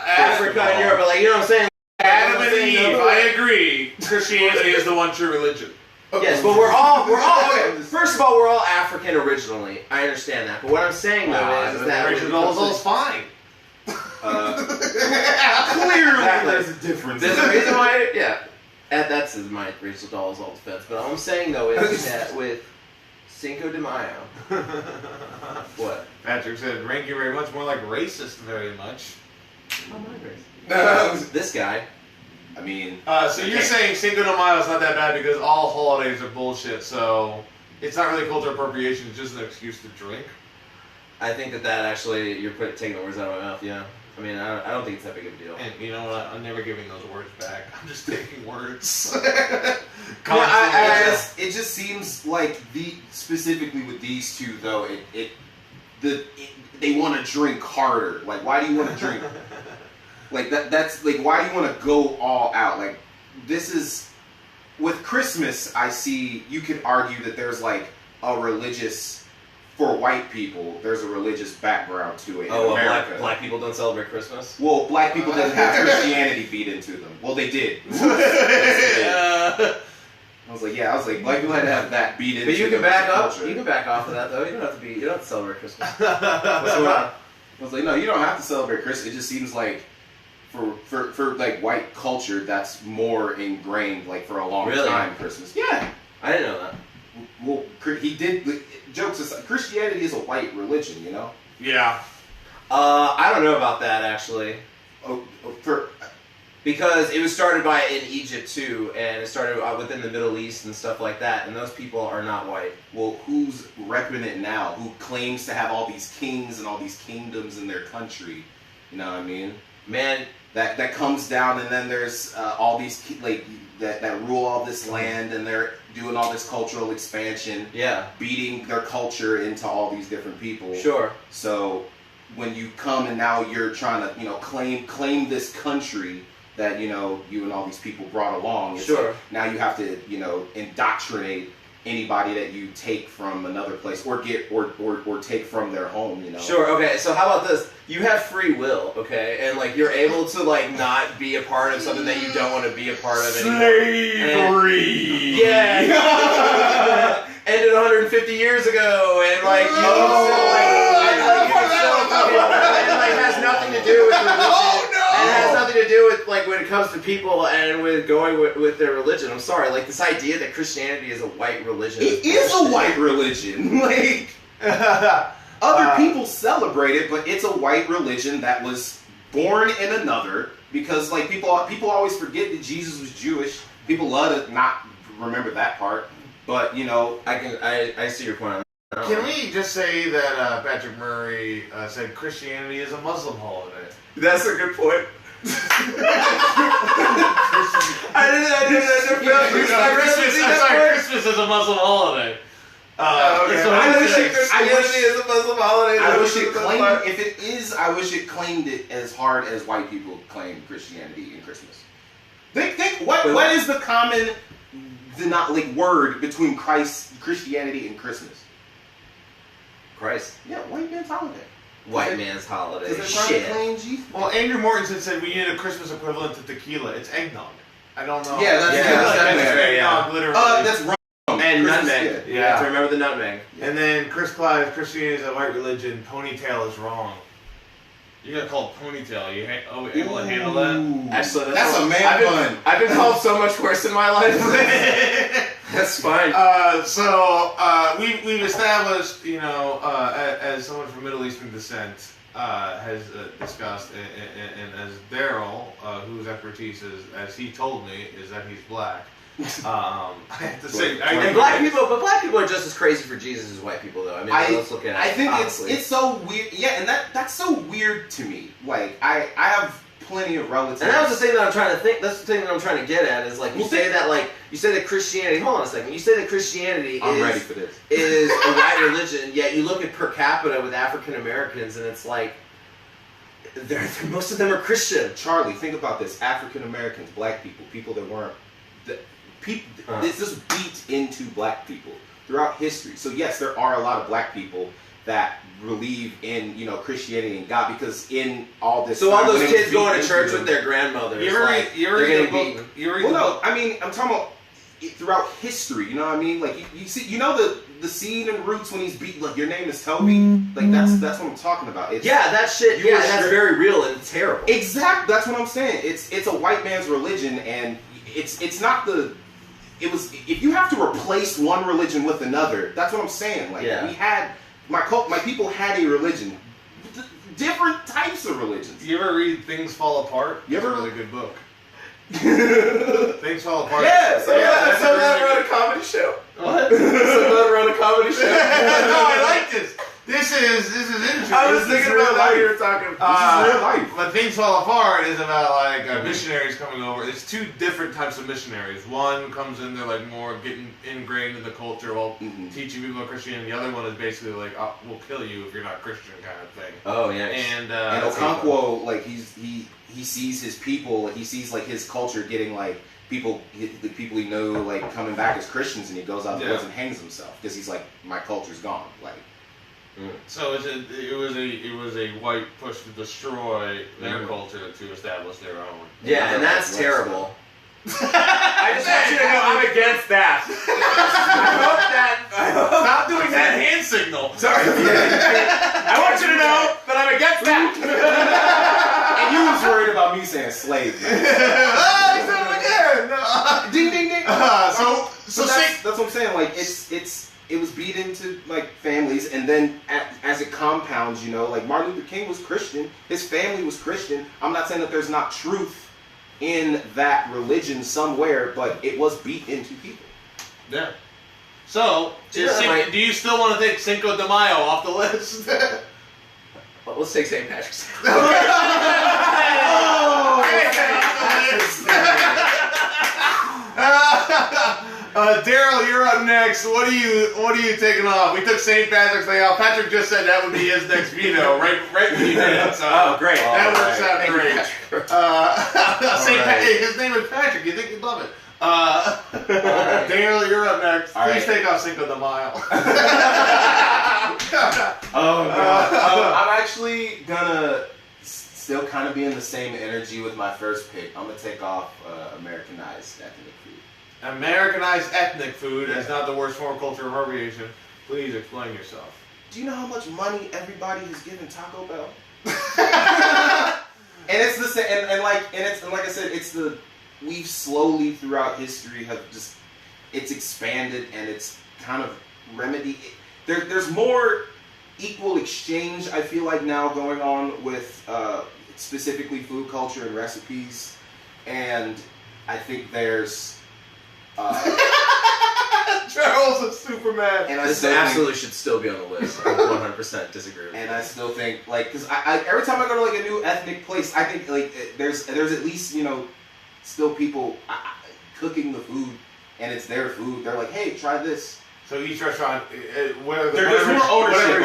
Africa and Europe. But like, you know what I'm saying? Adam and Eve. I agree. Christianity is the one true religion. Yes, but we're all okay. First of all, we're all African originally. I understand that. But what I'm saying though is that Rachel Dolezal's fine. Clearly, there's a difference. there's a reason why. Yeah, that's my Rachel Dolezal defense. But all I'm saying though is that with Cinco de Mayo, what? Patrick said, "Rank you very much more like racist, very much." This guy. I mean, So you're saying Cinco de Mayo is not that bad because all holidays are bullshit. So it's not really cultural appropriation; it's just an excuse to drink. I think that actually you're taking the words out of my mouth. Yeah. I mean, I don't think it's that big of a deal. And you know what? I'm never giving those words back. I'm just taking words. it just seems like specifically with these two though, they want to drink harder. Like, why do you want to drink? Like that's like, why do you want to go all out? Like, this is with Christmas. I see you could argue that there's like a religious. For white people, there's a religious background to it in America. Black people don't celebrate Christmas? Well, black people didn't have Christianity feed into them. Well, they did. I was like, black people had to have that beat into them. But you can back up. Culture. You can back off of that though. You don't have to celebrate Christmas. What's going I was like, no, you don't have to celebrate Christmas. It just seems like for like white culture, that's more ingrained. Like for a long time, Christmas. Yeah, I didn't know that. Well, he did. Jokes aside, Christianity is a white religion, you know. Yeah. I don't know about that actually. For Because it was started in Egypt too, and it started within the Middle East and stuff like that, and those people are not white. Well, who's repping it now? Who claims to have all these kings and all these kingdoms in their country? You know what I mean? Man, that comes down, and then there's all these that rule all this land, and they're doing all this cultural expansion. Yeah. Beating their culture into all these different people. Sure. So when you come and now you're trying to claim this country that you and all these people brought along. It's sure. Like, now you have to indoctrinate anybody that you take from another place or take from their home. Sure. Okay. So how about this? You have free will. Okay, and like you're able to like not be a part of something that you don't want to be a part of anymore. Slavery. Yeah. Ended 150 years ago, and like you it has nothing to do with religion. Oh, no! And it has nothing to do with like when it comes to people and with going with their religion. I'm sorry, like this idea that Christianity is a white religion. It is a white religion. Like other people celebrate it, but it's a white religion that was born in another. Because like people always forget that Jesus was Jewish. People love to not remember that part. But you know, I see your point. Can we just say that Patrick Murray said Christianity is a Muslim holiday? That's a good point. I didn't feel Christmas is a Muslim holiday. I wish it claimed. If it is, I wish it claimed it as hard as white people claim Christianity in Christmas. Think what is the common word between Christianity and Christmas? Christ. Yeah, white man's holiday. White man's holiday. Because they're trying to claim Jesus. Well, Andrew Mortensen said we need a Christmas equivalent to tequila. It's eggnog. I don't know. Yeah, that's eggnog, literally. That's rum. And Christmas, nutmeg. Yeah. You have to remember the nutmeg. And then Chris Clive, Christianity is a white religion. Ponytail is wrong. You gotta call it ponytail. You able to handle that? Actually, that's a man bun. I've been called so much worse in my life. That's fine. We've established, as someone from Middle Eastern descent has discussed, and as Daryl, whose expertise is, as he told me, is that he's black. I have to say, black people are just as crazy for Jesus as white people, though. I mean, let's look at it. I think honestly. it's so weird. Yeah, and that's so weird to me. Like I have plenty of relatives. And that was the thing that I'm trying to think. That's the thing that I'm trying to get at is like you say that Christianity. Hold on a second. You say that Christianity I'm ready for this. Is a white religion. Yet you look at per capita with African Americans, and it's like most of them are Christian. Charlie, think about this: African Americans, black people that weren't. This is beat into black people throughout history. So yes, there are a lot of black people that believe in Christianity and God because in all this. So all those kids going to church with their grandmothers. You ever read the book? No, I mean I'm talking about throughout history. You know what I mean? Like you see, the scene in Roots when he's beat like your name is Toby. Like that's what I'm talking about. That shit. Yeah, that's very real and terrible. Exactly. That's what I'm saying. It's a white man's religion and it's not the. It was if you have to replace one religion with another. That's what I'm saying. Like we had my people had a religion, different types of religions. You ever read Things Fall Apart? You ever It's a really good book. Things Fall Apart. Yeah, so that wrote a comedy show. What? So that wrote a comedy show. No, I like this. This is interesting. I was thinking about how you were talking. This is real life. But Things Fall Apart is about missionaries coming over. It's two different types of missionaries. One comes in, they're like more getting ingrained in the culture while teaching people about Christianity. The other one is basically like, we'll kill you if you're not Christian kind of thing. Oh yeah. And Okonkwo, like he sees his people, he sees like his culture getting like the people he knew like coming back as Christians, and he goes out the woods and hangs himself because he's like, my culture's gone. Like. So it was a white push to destroy their culture to establish their own. Yeah, and that's terrible. I just want you to know I'm against that. Stop doing that hand signal. Sorry. I want you to know that I'm against that. And you was worried about me saying slave. He said it again. Ding ding ding. So that's what I'm saying. Like it was beat into like families, and then as it compounds, like Martin Luther King was Christian, his family was Christian. I'm not saying that there's not truth in that religion somewhere, but it was beat into people. Yeah. So, do you still want to take Cinco de Mayo off the list? Well, let's take St. Patrick's Day. Daryl, you're up next. What are you taking off? We took St. Patrick's Day off. Patrick just said that would be his next veto, right when you did it. So great. That works out great. His name is Patrick. You think you'd love it. Daryl, you're up next. Please take off Cinco de Mayo. I'm actually gonna still kind of be in the same energy with my first pick. I'm gonna take off Americanized ethnic food. Americanized ethnic food is not the worst form of cultural appropriation. Please explain yourself. Do you know how much money everybody has given Taco Bell? And it's the same, and like I said, we've slowly throughout history have just, it's expanded and it's kind of remedied. There's more equal exchange, I feel like, now going on with specifically food culture and recipes, and I think there's Daryl's a Superman. And this absolutely should still be on the list. I 100% disagree with you. And I still think, like, because I every time I go to like a new ethnic place, I think like there's at least, you know, still people cooking the food, and it's their food. They're like, hey, try this. So each restaurant, whatever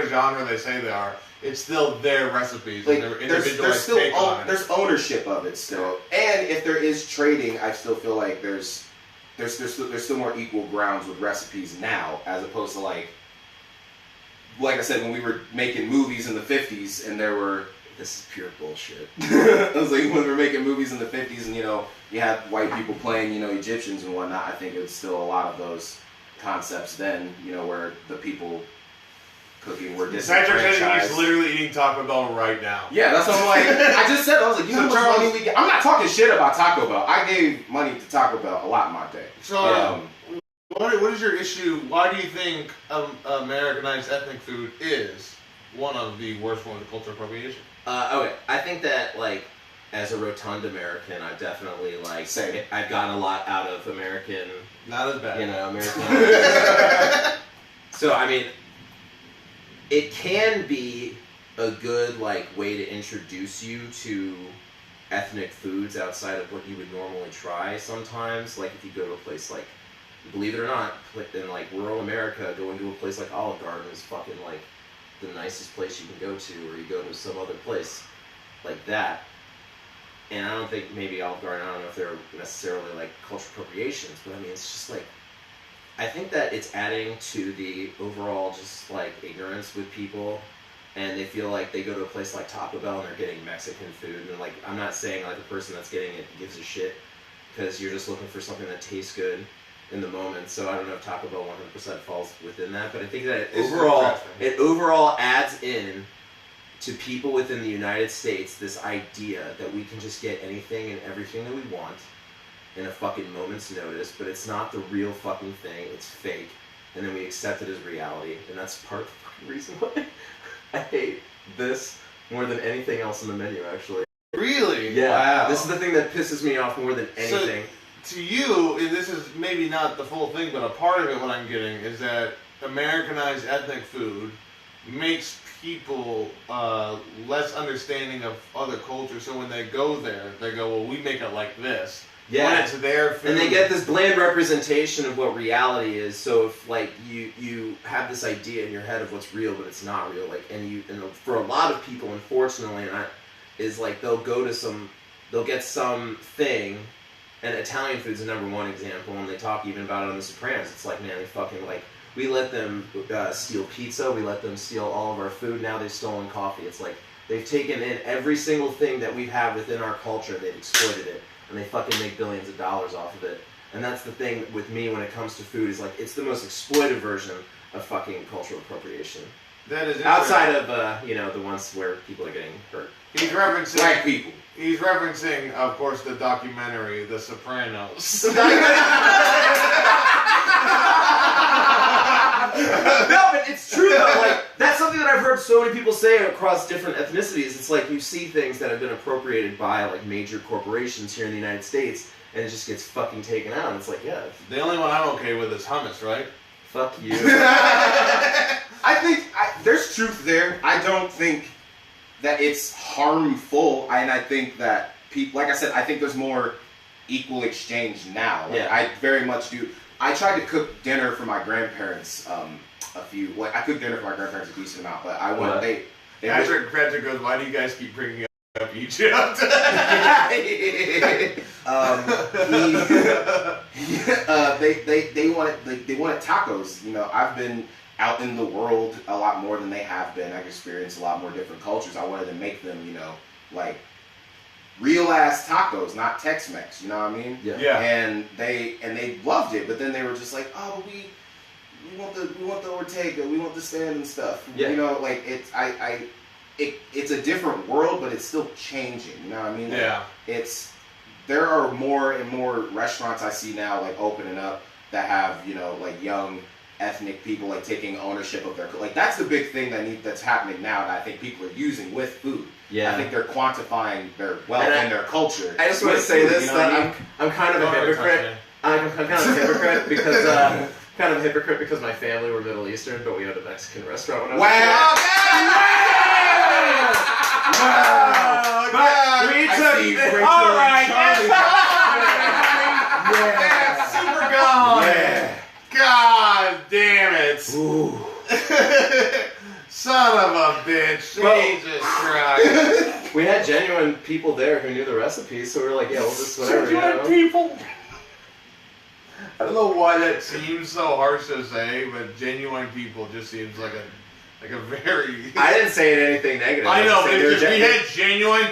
genre they say they are, it's still their recipes. Like, and their individualized take on it. There's ownership of it still, and if there is trading, I still feel like there's still more equal grounds with recipes now, as opposed to like I said, when we were making movies in the 50s, and there were. This is pure bullshit. I was like, when we were making movies in the 50s, and you know, you had white people playing, you know, Egyptians and whatnot. I think it was still a lot of those concepts then, you know, where the people cooking were disenfranchised. He's literally eating Taco Bell right now. Yeah, that's what I'm like. I just said, I was like, you know how much money we get? I'm not talking shit about Taco Bell. I gave money to Taco Bell a lot in my day. So, what is your issue? Why do you think Americanized ethnic food is one of the worst forms of cultural appropriation? Okay, I think that, like, as a rotund American, I've definitely, like, I've gotten a lot out of American. Not as bad. You know, American. So, I mean, it can be a good, like, way to introduce you to ethnic foods outside of what you would normally try sometimes. Like, if you go to a place like, believe it or not, in, like, rural America, going to a place like Olive Garden is fucking, like, the nicest place you can go to, or you go to some other place like that. And I don't think maybe Olive Garden, I don't know if they're necessarily like cultural appropriations, but I mean, it's just like, I think that it's adding to the overall just like ignorance with people, and they feel like they go to a place like Taco Bell and they're getting Mexican food, and like, I'm not saying like the person that's getting it gives a shit, because you're just looking for something that tastes good in the moment. So I don't know if Taco Bell 100% falls within that, but I think that it overall adds in to people within the United States this idea that we can just get anything and everything that we want in a fucking moment's notice, but it's not the real fucking thing, it's fake, and then we accept it as reality, and that's part of the fucking reason why I hate this more than anything else on the menu, actually. Really? Yeah. Wow. This is the thing that pisses me off more than anything. So, to you, and this is maybe not the full thing, but a part of it, what I'm getting, is that Americanized ethnic food makes people less understanding of other cultures. So when they go there, they go, well, we make it like this. Yeah. When it's their food. And they get this bland representation of what reality is. So if like you have this idea in your head of what's real, but it's not real, like, and for a lot of people, unfortunately, is like they'll get some thing. And Italian food's the number one example, and they talk even about it on The Sopranos. It's like, man, they fucking, like, we let them steal pizza, we let them steal all of our food, now they've stolen coffee. It's like, they've taken in every single thing that we have within our culture, they've exploited it, and they fucking make billions of dollars off of it. And that's the thing with me when it comes to food, is like, it's the most exploitive version of fucking cultural appropriation. That is outside of, the ones where people are getting hurt. He's referencing black people. He's referencing, of course, the documentary The Sopranos. No, but it's true though. Like, that's something that I've heard so many people say across different ethnicities. It's like you see things that have been appropriated by like major corporations here in the United States, and it just gets fucking taken out. And it's like, yeah. The only one I'm okay with is hummus, right? Fuck you. I think there's truth there. I don't think that it's harmful, and I think that people, like I said, I think there's more equal exchange now. Like, yeah. I very much do. I tried to cook dinner for my grandparents I cooked dinner for my grandparents a decent amount, but I went, Patrick goes, why do you guys keep bringing up Egypt? They wanted tacos. You know, I've been out in the world a lot more than they have been. I've experienced a lot more different cultures. I wanted to make them, you know, like real ass tacos, not Tex-Mex. You know what I mean? Yeah. Yeah. And they loved it, but then they were just like, oh, we want the Ortega, we want the stand and stuff. Yeah. You know, like it's a different world, but it's still changing. You know what I mean? Like, Yeah. There are more and more restaurants I see now like opening up that have, you know, like young ethnic people like taking ownership of their, like that's the big thing that's happening now that I think people are using with food. Yeah. I think they're quantifying their wealth and their culture. I just want to say food, this, you know that what I mean? I'm kind of a hypocrite. I'm kind of a hypocrite because my family were Middle Eastern, but we owned a Mexican restaurant when I was Wow! But we took Rachel all and right. That's super gone. Yeah. God damn it! Ooh. Son of a bitch! Well- Jesus Christ! We had genuine people there who knew the recipes, so we were like, yeah, we'll just whatever. You know? people. I don't know why that seems so harsh to say, but genuine people just seems like a very. I didn't say anything negative. I know, just but said it's they were just, we genuine. had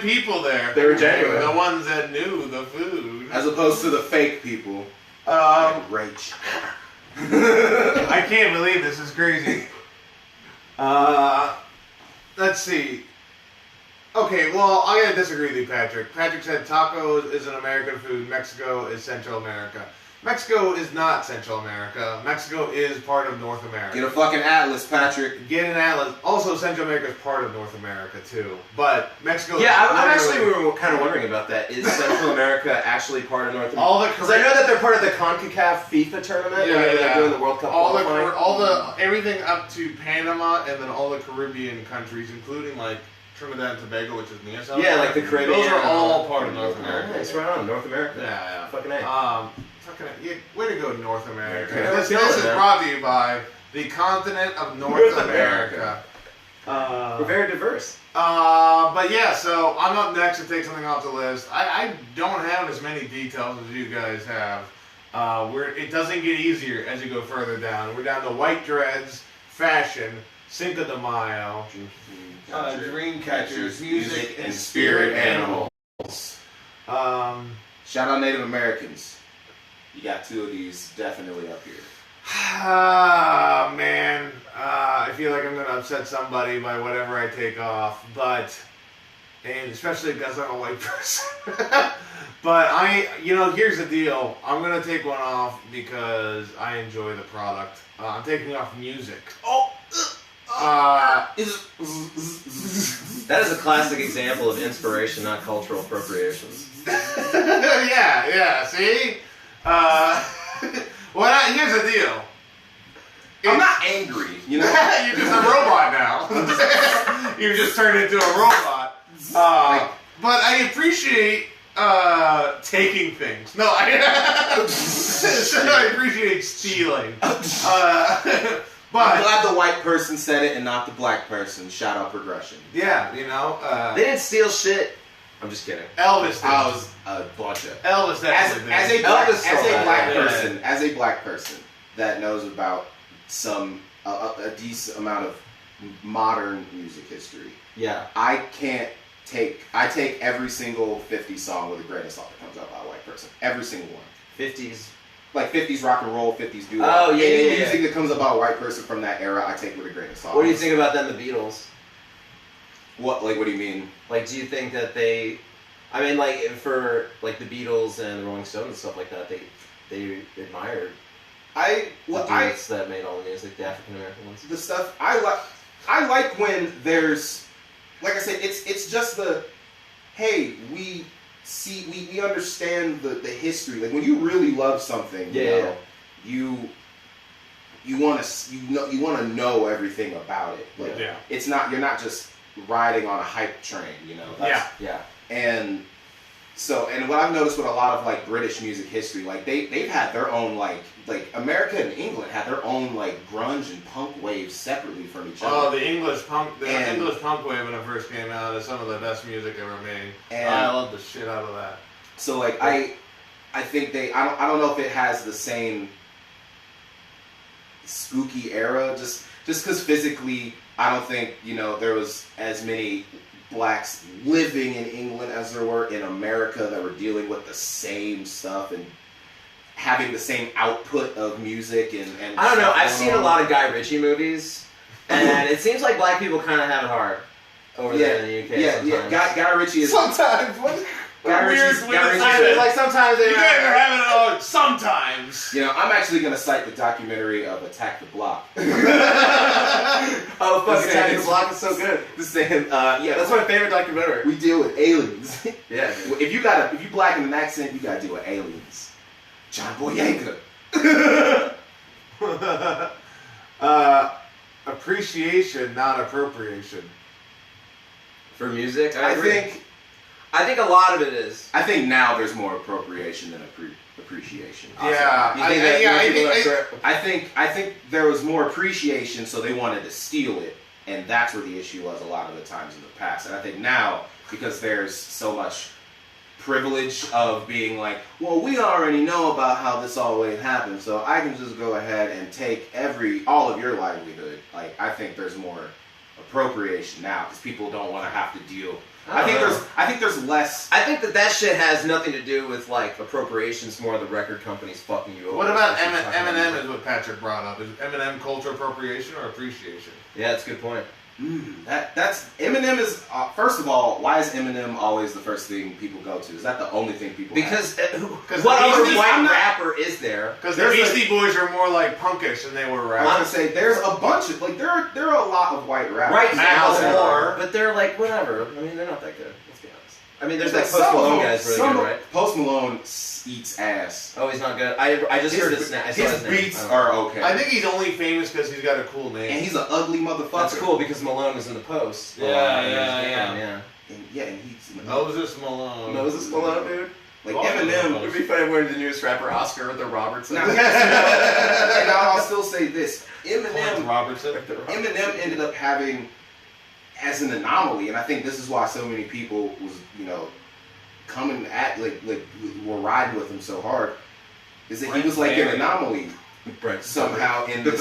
genuine people there. They were genuine. The ones that knew the food. As opposed to the fake people. Um, Like Rach. I can't believe this is crazy. Let's see. Okay, well, I'm going to disagree with you, Patrick. Patrick said tacos is an American food. Mexico is Central America. Mexico is not Central America. Mexico is part of North America. Get a fucking atlas, Patrick. Get an atlas. Also, Central America is part of North America, too. But Mexico Yeah, is I'm actually literally- we were kind of wondering about that. Is Central America actually part of North America? All the Because I know that they're part of the CONCACAF FIFA tournament. where they're doing the World Cup qualifying. everything up to Panama, and then all the Caribbean countries, including like Trinidad and Tobago, which is near South Yeah, America. like the Caribbean. Those are all part of North America. Nice, right on, North America. Yeah, Fucking yeah. A. Way to go, North America. Yeah. This Killing is it, man. brought to you by the continent of North North America. We're very diverse. But yeah, so I'm up next to take something off the list. I don't have as many details as you guys have. It doesn't get easier as you go further down. We're down to white dreads, fashion, Cinco de Mayo, dream catchers, music, and spirit animals. Shout out Native Americans. You got two of these definitely up here. Man, I feel like I'm going to upset somebody by whatever I take off, and especially because I'm a white person. But here's the deal. I'm going to take one off because I enjoy the product. I'm taking off music. That is a classic example of inspiration, not cultural appropriation. yeah, see? Here's the deal. I'm not angry, you know? You're just a robot now. You just turned into a robot. But I appreciate taking things. No, I appreciate stealing. I'm glad the white person said it and not the black person. Shout out progression. Yeah, They didn't steal shit. I'm just kidding. Elvis did. I was a bunch of Elvis definitely as did. a black Yeah. person, as a black person that knows about a decent amount of modern music history. Yeah. I take every single 50s song with a grain of salt that comes out by a white person. Every single one. 50s. Like 50s rock and roll, 50s doo-wop. Oh, yeah, Any yeah, music that comes out by a white person from that era, I take with a grain of salt. What do you think about them, the Beatles? What do you mean? Like, do you think that for like the Beatles and the Rolling Stones and stuff like that, they admired the dudes that made all the music, the African American ones? The stuff I like when there's, like I said, it's just the, hey, we understand the history. Like when you really love something, you want to know everything about it. Like, it's not, you're not just riding on a hype train, Yeah. And so, and what I've noticed with a lot of like British music history, like they've had their own like America and England had their own like grunge and punk waves separately from each other. Oh, the English punk wave when it first came out is some of the best music ever made. And I love the shit out of that. So like I think I don't know if it has the same spooky era just because physically I don't think there was as many blacks living in England as there were in America that were dealing with the same stuff, and having the same output of music and I don't know. stuff I've going seen a on. lot of Guy Ritchie movies, and it seems like black people kind of have it hard over there in the UK. Yeah, sometimes. yeah. Guy Ritchie is Sometimes. What Guy weird Ritchie's- way Guy to Ritchie's say a- that. like sometimes they You guys are having it all sometimes. You know, I'm actually gonna cite the documentary of Attack the Block. Oh, fuck, This Attack is- the Block is so good. Just saying, yeah, That's my favorite documentary. we deal with aliens. Yeah. if you black in an accent, you gotta deal with aliens. John Boyega. Appreciation, not appropriation. For music, I agree. I think a lot of it is. I think now there's more appropriation than appreciation. Yeah, You think that more people I think there was more appreciation, so they wanted to steal it, and that's where the issue was a lot of the times in the past. And I think now, because there's so much privilege of being like, well, we already know about how this always happened, so I can just go ahead and take all of your livelihood. Like, I think there's more appropriation now because people don't want to have to deal. I think there's less. I think that shit has nothing to do with like appropriations. More the record companies fucking you over. What about That's what you're talking Eminem? about. Is what Patrick brought up. Is Eminem culture appropriation or appreciation? Yeah, that's a good point. That's Eminem is first of all, why is Eminem always the first thing people go to? Is that the only thing people? Because have? what the other Beasties- white I'm not- rapper is there? Because the There's Beastie Boys are more like punkish than they were I was rap. gonna say there's a bunch of like there are a lot of white rappers Right now, Macklemore. there are, but they're like whatever. I mean, they're not that good. Let's be honest. I mean, there's like Some Post of Malone them- guys really some good, of- right? Post Malone eats ass. Oh, he's not good. I just heard his name. I saw His his name. beats I don't know. are okay. I think he's only famous because he's got a cool name. and he's an ugly motherfucker. That's cool because Malone was in the Post. Yeah, yeah. And he's Moses Malone. Moses Malone, dude. like Oh, Eminem. It'd be funny if we were the newest rapper Oscar with the Robertson. Now, and I'll still say this: Clarence Eminem Robertson. ended up having as an anomaly, and I think this is why so many people was coming at like were riding with him so hard, is that he was like an anomaly somehow in the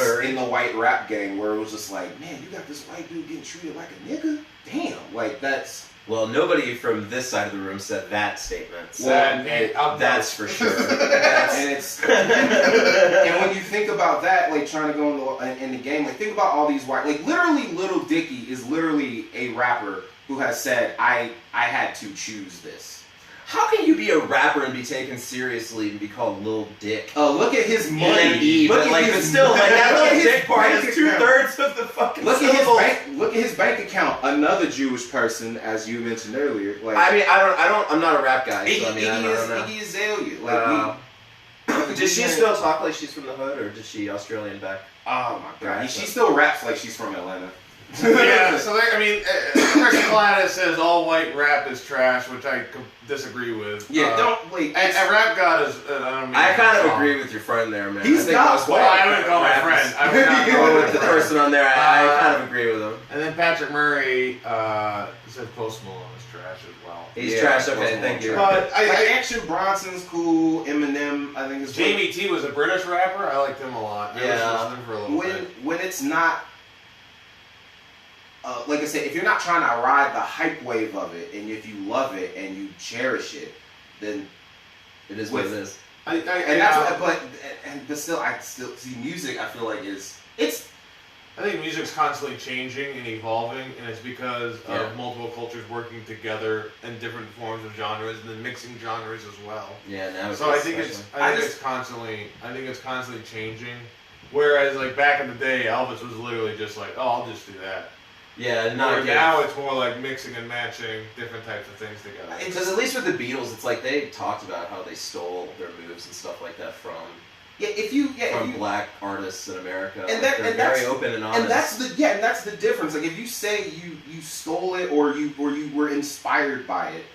white rap game where it was just like, man, you got this white dude getting treated like a nigga. Damn, like that's Well, nobody from this side of the room said that statement. So That's for sure. That's, and it's and when you think about that, like trying to go in the game, like think about all these white, like literally, Lil Dicky is literally a rapper who has said, I had to choose this. how can you be a rapper and be taken seriously and be called Lil Dick? Look at his money. But like, but still, like that look at Lil his Dick part bank is account. 2/3 of the fucking. Look at syllables. his bank account. Another Jewish person, as you mentioned earlier. Like I mean, I'm not a rap guy. So I mean, I don't know. Iggy Azalea. Like Does she still talk like she's from the hood, or does she Australian back? oh my god, she still raps like she's from Atlanta. Yeah, so Chris Gladys says all white rap is trash, which I disagree with. Yeah, don't wait. And Rap God is. I kind of agree with your friend there, man. He's I think not most Well, white I wouldn't call my rap friend. is- I would not call Or my with the friend. person on there, I kind of agree with him. And then Patrick Murray said Post Malone is trash as well. He's Yeah, trash. Post Okay, Malone thank you. trash. But Like I Action Bronson's cool. Eminem, I think is Jamie T was a British rapper. I liked him a lot. I Yeah. listened to him for a little bit. when it's not. Like I said, if you're not trying to ride the hype wave of it, and if you love it and you cherish it, then It is what it is. and still, I still see music. I feel like it's I think music's constantly changing and evolving, and it's because Yeah. of multiple cultures working together in different forms of genres, and then mixing genres as well. Yeah, now So I think especially. it's constantly changing. Whereas like back in the day, Elvis was literally just like, oh, I'll just do that. Yeah, Now it's more like mixing and matching different types of things together. Because at least with the Beatles, it's like they talked about how they stole their moves and stuff like that from black artists in America. And Like, that- they're and very that's- open and honest. and that's the difference. Like if you say you stole it or you were inspired by it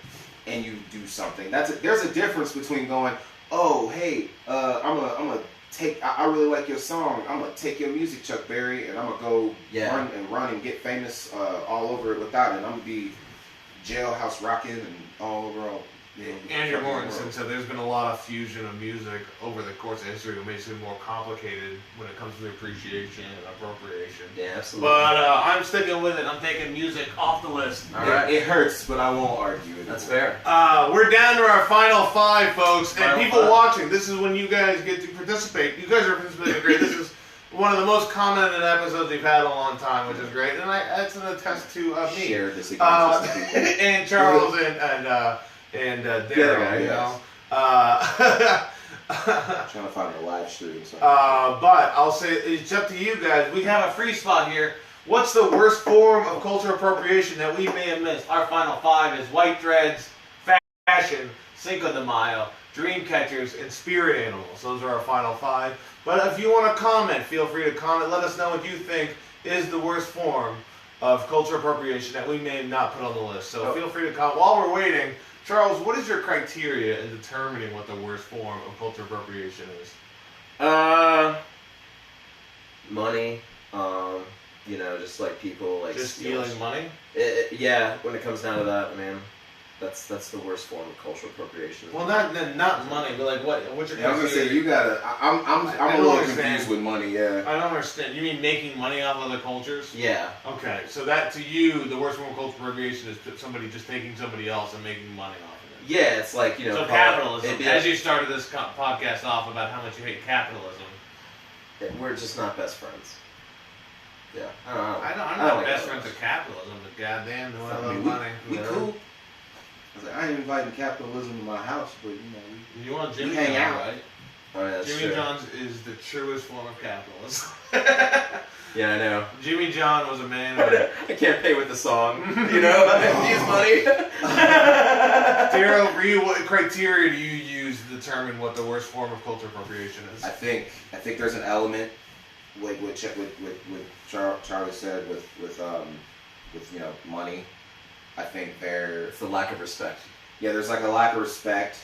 and you do something, there's a difference between going, oh hey, I really like your song. I'm gonna take your music, Chuck Berry, and I'm gonna go run and get famous all over it without it. I'm gonna be jailhouse rocking and all over Andrew Mortensen said there's been a lot of fusion of music over the course of history that makes it more complicated when it comes to appreciation and appropriation. Yeah, absolutely. But I'm sticking with it. I'm taking music off the list. All right. It hurts, but I won't argue it. That's fair. We're down to our final 5, folks. Final and people 5. watching, this is when you guys get to participate. You guys are participating great. This is one of the most commented episodes we've had in a long time, which is great. And that's an attest to me. Share this against the people. And Charles and Daryl, guy, you yes. know. Trying to find a live stream. So. But I'll say it's up to you guys. We have a free spot here. What's the worst form of cultural appropriation that we may have missed? Our final 5 is white dreads, fashion, Cinco de Mayo, dream catchers, and spirit animals. Those are our final 5. But if you want to comment, feel free to comment. Let us know what you think is the worst form of cultural appropriation that we may have not put on the list. So feel free to comment. While we're waiting, Charles, what is your criteria in determining what the worst form of cultural appropriation is? Money. You know, just like people like Just stealing money? Yeah, when it comes down to that, man, that's the worst form of cultural appropriation. Well, not money, but like what's your Yeah, I was gonna say you gotta. I'm I a don't little understand. confused with money. Yeah. I don't understand. You mean making money off other cultures? Yeah. Okay, so that to you, the worst form of cultural appropriation is somebody just taking somebody else and making money off of it. Yeah, it's like, you know. So call capitalism. it- As you started this podcast off about how much you hate capitalism. we're just not best friends. Yeah. I'm I not don't like best those. friends with capitalism, but goddamn, do I I love mean, money. we cool. I was like, I ain't inviting capitalism to my house, but you know, You want Jimmy We hang John, out. right? Oh, yeah, that's Jimmy true. John's is the truest form of capitalism. Yeah, I know. Jimmy John was a man with I can't pay with the song. You know, I use money. Daryl, what criteria do you use to determine what the worst form of cultural appropriation is? I think there's an element like what Charlie said with you know money. I think It's the lack of respect. there's like a lack of respect,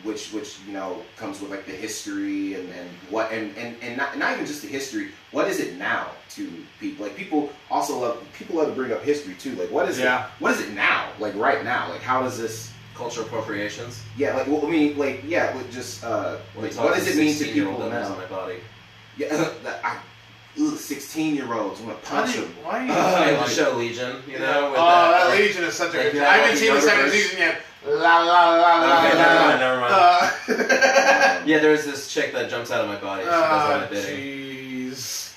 which you know comes with like the history and what and not even just the history. What is it now to people? Like people love to bring up history too. Like what is it? What is it now? Like right now? Like how does this? Cultural appropriations. Yeah, like well, I mean, like yeah, with just like, what does it mean to people now? On my body. Yeah, 16-year-olds. I'm gonna punch them. Why are you Like the show Legion, you know? With that like- Legion is such a like good. that I haven't seen the Lucky second Numbers. season yet. La la la la Okay, la. never mind. Yeah, there's this chick that jumps out of my body. She does all my bidding. Jeez.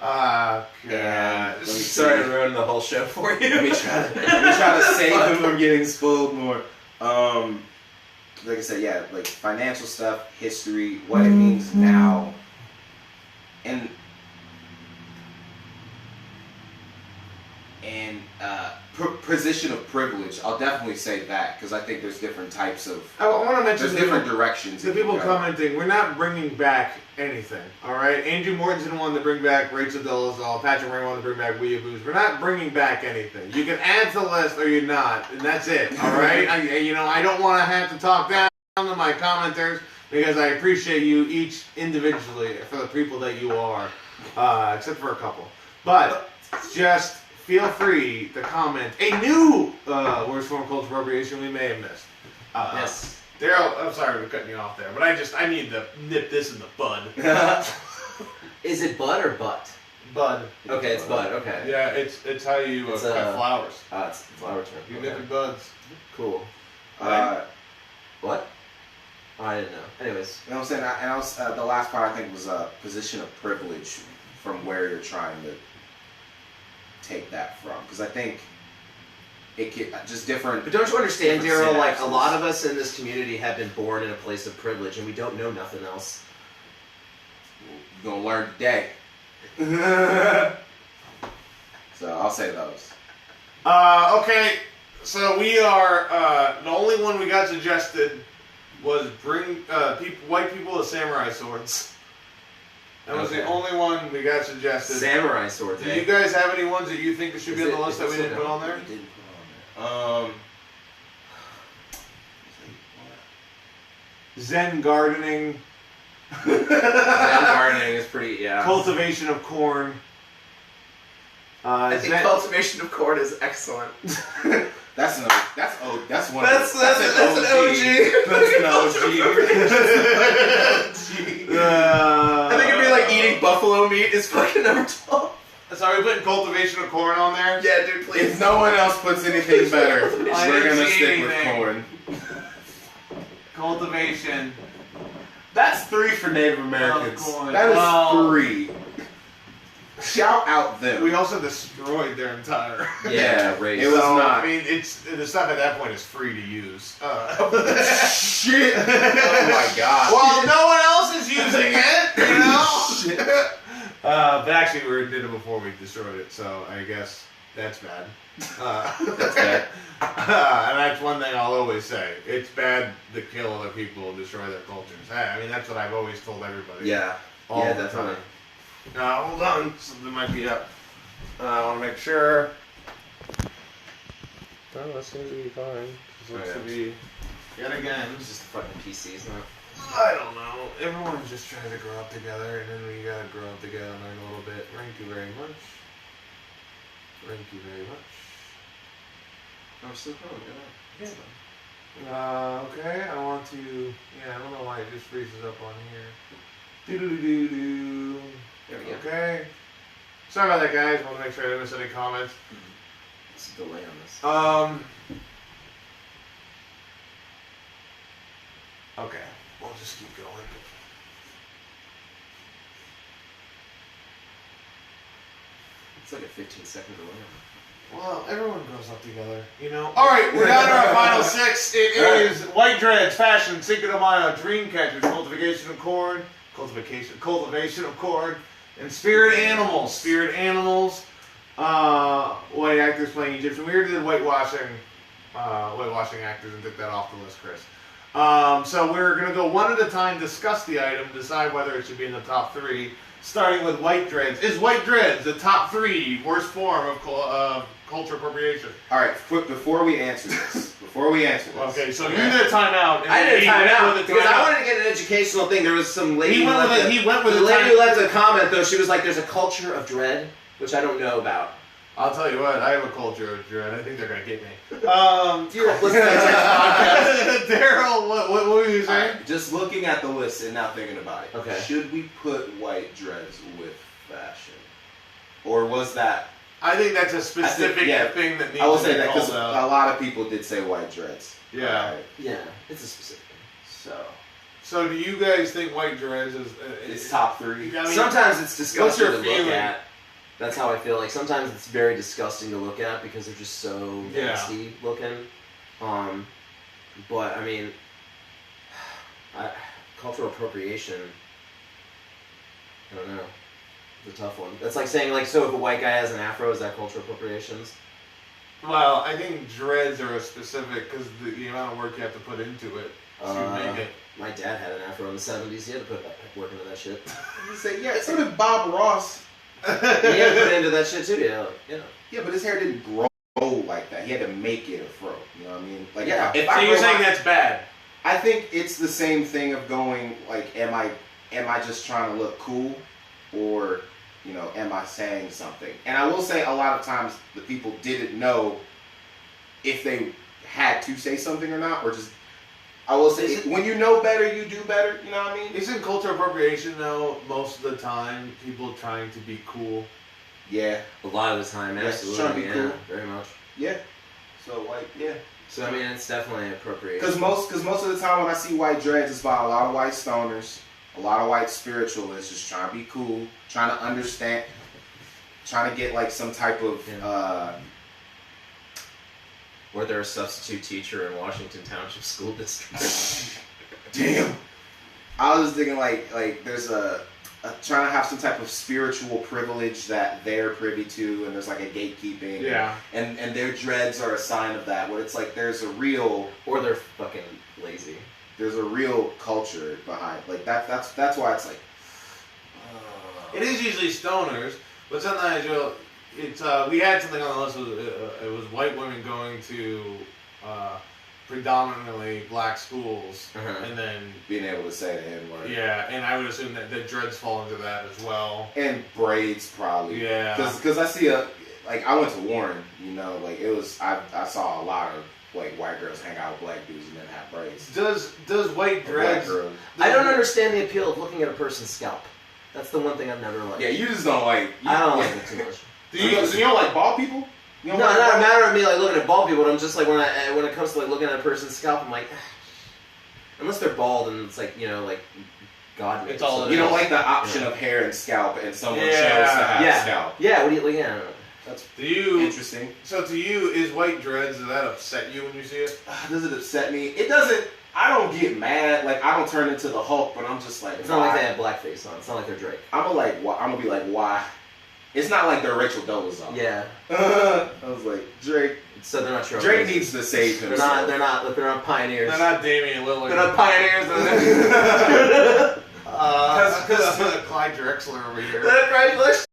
Ah, God. Let me Sorry to ruin the whole show for you. Let me try to save him from getting spoiled more. Like I said, yeah, like financial stuff, history, what it means now, and position of privilege. I'll definitely say that because I think there's different types of. I want to mention There's different directions. to people commenting, we're not bringing back anything, all right? Andrew Mortensen wanted to bring back Rachel Dolezal, Patrick Ray wanted to bring back Weeaboos. We're not bringing back anything. You can add to the list or you're not, and that's it, all right? I don't want to have to talk down to my commenters because I appreciate you each individually for the people that you are, except for a couple. But just feel free to comment a new worst form of cultural appropriation we may have missed. Yes. Daryl, I'm sorry for cutting you off there, but I need to nip this in the bud. Is it bud or butt? Bud. Okay, it's bud. Okay. Yeah, it's how you It's, cut flowers. It's the flower term. You Okay. nip your buds. Cool. What? Oh, I didn't know. Anyways. You know what I'm saying? And I was, the last part I think was a position of privilege from where you're trying to take that from. Because I think it can just different. But don't you understand, different Daryl? Like a synapses. lot of us in this community have been born in a place of privilege, and we don't know nothing else. You're gonna learn today. So I'll say those. Okay, so we are the only one we got suggested was bring white people with samurai swords. That was the Okay. only one we got suggested. Samurai swords. Do you guys have any ones that you think should be Is on the it- list is that we it didn't put on there? We didn't put on there. Zen gardening, Zen gardening is pretty. Yeah. cultivation of corn. I think Zen, cultivation of corn is excellent. That's one. That's an OG. an OG. That's an OG. I think it'd be like eating buffalo meat is fucking number 12. So are we putting cultivation of corn on there? Yeah, dude, please. If no one else puts anything better, we're gonna stick with corn. Cultivation. That's 3 for Native Americans. Corn. That is 3. Shout out them. We also destroyed their entire. Yeah, race. It was not. I mean, the stuff at that point is free to use. Shit. Oh my god. Well, no one else is using it, you know. Shit. But actually, we did it before we destroyed it, so I guess that's bad. That's bad. And that's one thing I'll always say. It's bad to kill other people and destroy their cultures. I mean, that's what I've always told everybody. Yeah. All Yeah, the definitely. time. Now, hold on. Something might be up. I want to make sure. Oh, that seems to be fine. This looks to be, yet again. It's just fucking PCs, not. I don't know. Everyone's just trying to grow up together, and then we gotta grow up together and learn a little bit. Thank you very much. Thank you very much. I'm still growing, yeah. Okay, I want to. Yeah, I don't know why it just freezes up on here. Doo-doo-doo-doo-doo. There we go. Okay. Sorry about that, guys. I want to make sure I didn't miss any comments. It's a delay on this. Okay. We'll just keep going. It's like a 15-second delay. Well, everyone grows up together, you know. All right, we're down to our final 6. It is white dreads, fashion, Cinco de Mayo, dream catchers, cultivation of corn, cultivation of corn, and spirit animals. Spirit animals. White actors playing Egyptian. We already did whitewashing actors and took that off the list, Chris. So we're gonna go one at a time, discuss the item, decide whether it should be in the top 3. Starting with white dreads. Is white dreads the top 3 worst form of culture appropriation? All right, before we answer this. Okay, so you did a timeout. I did a timeout with a because I timeout. wanted to get an educational thing. There was some lady. He went with the a lady time. who left a comment though. She was like, "There's a culture of dread, which I don't know about." I'll tell you what, I have a culture of dread. I think they're gonna get me. Daryl, what were you saying? Right, just looking at the list and now thinking about it. Okay. Should we put white dreads with fashion, or was that? I think that's a specific thing that needs I will to say be that because called a out. lot of people did say white dreads. Yeah. Right. Yeah, it's a specific thing. So do you guys think white dreads is? It's top 3. I mean, Sometimes it's disgusting your to feeling? look at. That's how I feel. Like sometimes it's very disgusting to look at because they're just so nasty looking. But I mean, cultural appropriation. I don't know. It's a tough one. That's like saying so if a white guy has an afro, is that cultural appropriations? Well, I think dreads are a specific because the amount of work you have to put into it to make it. My dad had an afro in the 70s. He had to put work into that shit. You say, yeah, so did Bob Ross. He had to put into that shit too, yeah. Yeah, but his hair didn't grow like that. He had to make it a fro. You know what I mean? Like, Yeah. If So I you're grow saying my- that's bad? I think it's the same thing of going like, am I just trying to look cool, or am I saying something? And I will say a lot of times the people didn't know if they had to say something or not, or just. I will say when you know better, you do better. You know what I mean? Isn't culture appropriation though most of the time people trying to be cool? Yeah. A lot of the time, Yeah, absolutely. trying to be cool. Very much. Yeah. So yeah. So I mean, it's definitely appropriation. Because most of the time when I see white dreads, it's by a lot of white stoners, a lot of white spiritualists just trying to be cool, trying to understand, trying to get like some type of. Or they're a substitute teacher in Washington Township School District. Damn. I was thinking like there's a trying to have some type of spiritual privilege that they're privy to, and there's like a gatekeeping. Yeah. And their dreads are a sign of that. Where it's like there's a real. Or they're fucking lazy. There's a real culture behind like that's why it's like. It is usually stoners, but sometimes we had something on the list. It was white women going to predominantly black schools, and then Being able to say the N-word. and I would assume that the dreads fall into that as well. And braids probably. Yeah. Because I see like I went to Warren, you know, like it was. I saw a lot of like white girls hang out with black dudes and then have braids. Does white dreads? I don't understand the appeal of looking at a person's scalp. That's the one thing I've never liked. Yeah, you just don't like. I don't like it too much. So you don't like bald people? You No, don't like not a bald matter of me like looking at bald people. But I'm just like when it comes to like looking at a person's scalp, I'm like, unless they're bald and it's like like God. It's all You don't like the option of hair and scalp, and someone chose to Yeah. have scalp. Yeah. What do you like? Yeah. That's Do you? interesting. So to you, is white dreads? Does that upset you when you see it? Does it upset me? It doesn't. I don't get mad. Like I don't turn into the Hulk, but I'm just like. It's not like they have blackface on. It's not like they're Drake. I'm gonna be like, why? It's not like they're Rachel Dolezal. Yeah. I was like, Drake. So they're not true. Drake needs to save They're himself. They're not pioneers. They're not Damian Lillard. They're not pioneers. Clyde Drexler over here. Congratulations.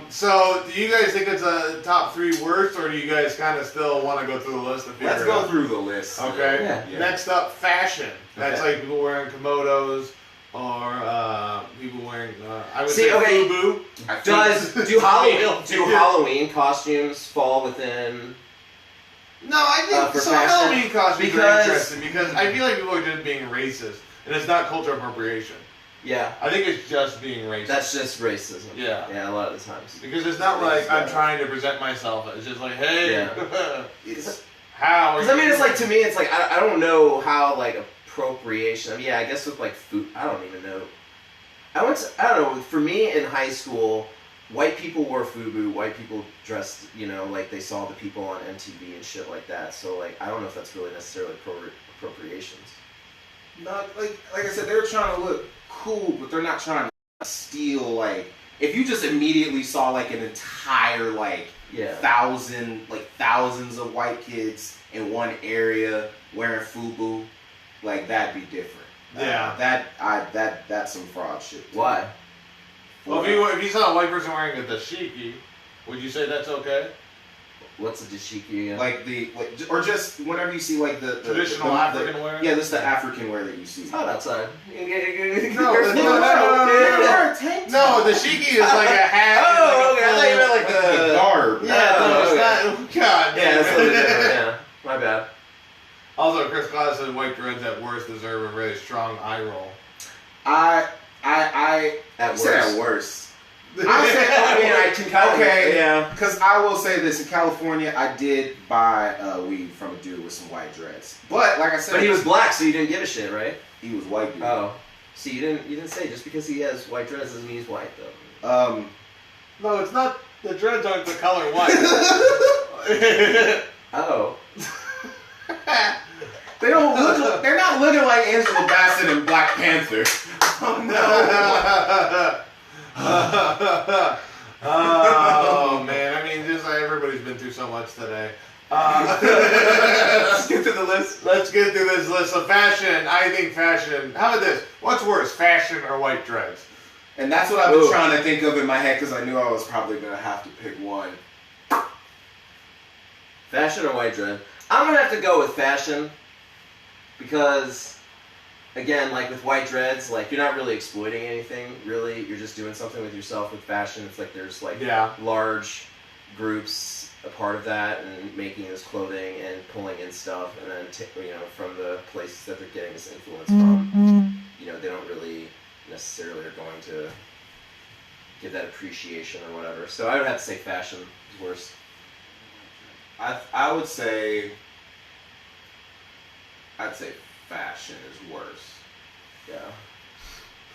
So, do you guys think it's a top 3 worst, or do you guys kind of still want to go through the list and figure Let's it go out? through the list. Okay. Yeah. Next up, fashion. That's Okay. like people wearing komodos or people wearing. I would See, say okay. FUBU. I think- Do Halloween costumes fall within? No, I think For so. fashion? Halloween costumes are Because- interesting because I feel like people are just being racist, and it's not cultural appropriation. Yeah, I think it's just being racist. that's just racism. Yeah. Yeah, a lot of the times. Because it's not like I'm trying to present myself. It's just like, hey, It's- how? Because I mean, it's like to me, it's like I don't know how like appropriation. I mean, yeah, I guess with like food, I don't even know. I don't know. For me in high school, white people wore FUBU. White people dressed, like they saw the people on MTV and shit like that. So like, I don't know if that's really necessarily appropriations. Not like I said, they're trying to look cool, but they're not trying to steal. Like, if you just immediately saw like an entire Yeah. thousands of white kids in one area wearing FUBU, like that'd be different. Yeah. That's some fraud shit. too. Why? Well, if you saw a white person wearing a dashiki, would you say that's okay? What's a dashiki again? or just whenever you see like the Traditional African wear? Yeah, this is the African wear that you see. It's hot outside. No, No, the dashiki is like a hat. Oh, and okay. I thought you meant like the garb. Yeah, Oh, no, it's okay. not. God, Yeah, that's a little different. Yeah, my bad. Also, Chris Claus said white dreads at worst deserve a really strong eye roll. I At say worst. at worst. I can kind of. Okay. Yeah. Because I will say this, in California, I did buy weed from a dude with some white dreads. But like I said, But he was black, so you didn't give a shit, right? he was white dude. Oh. See, you didn't say just because he has white dreads doesn't mean he's white though. No, it's not. The dreads aren't the color white. Oh. They don't look. They're not looking like Angela Bassett and Black Panther. Oh man, I mean, just like everybody's been through so much today. Let's get to the list. Let's get through this list of fashion. I think fashion. How about this? What's worse, fashion or white dreads? And that's what I've been trying to think of in my head because I knew I was probably gonna have to pick one. Fashion or white dread? I'm gonna have to go with fashion because, again, like with white dreads, like you're not really exploiting anything. Really, you're just doing something with yourself. With fashion, it's like there's like large groups a part of that and making this clothing and pulling in stuff, and then from the places that they're getting this influence from, they don't really necessarily are going to give that appreciation or whatever. So I would have to say fashion is worse. I would say. I'd say fashion is worse. Yeah.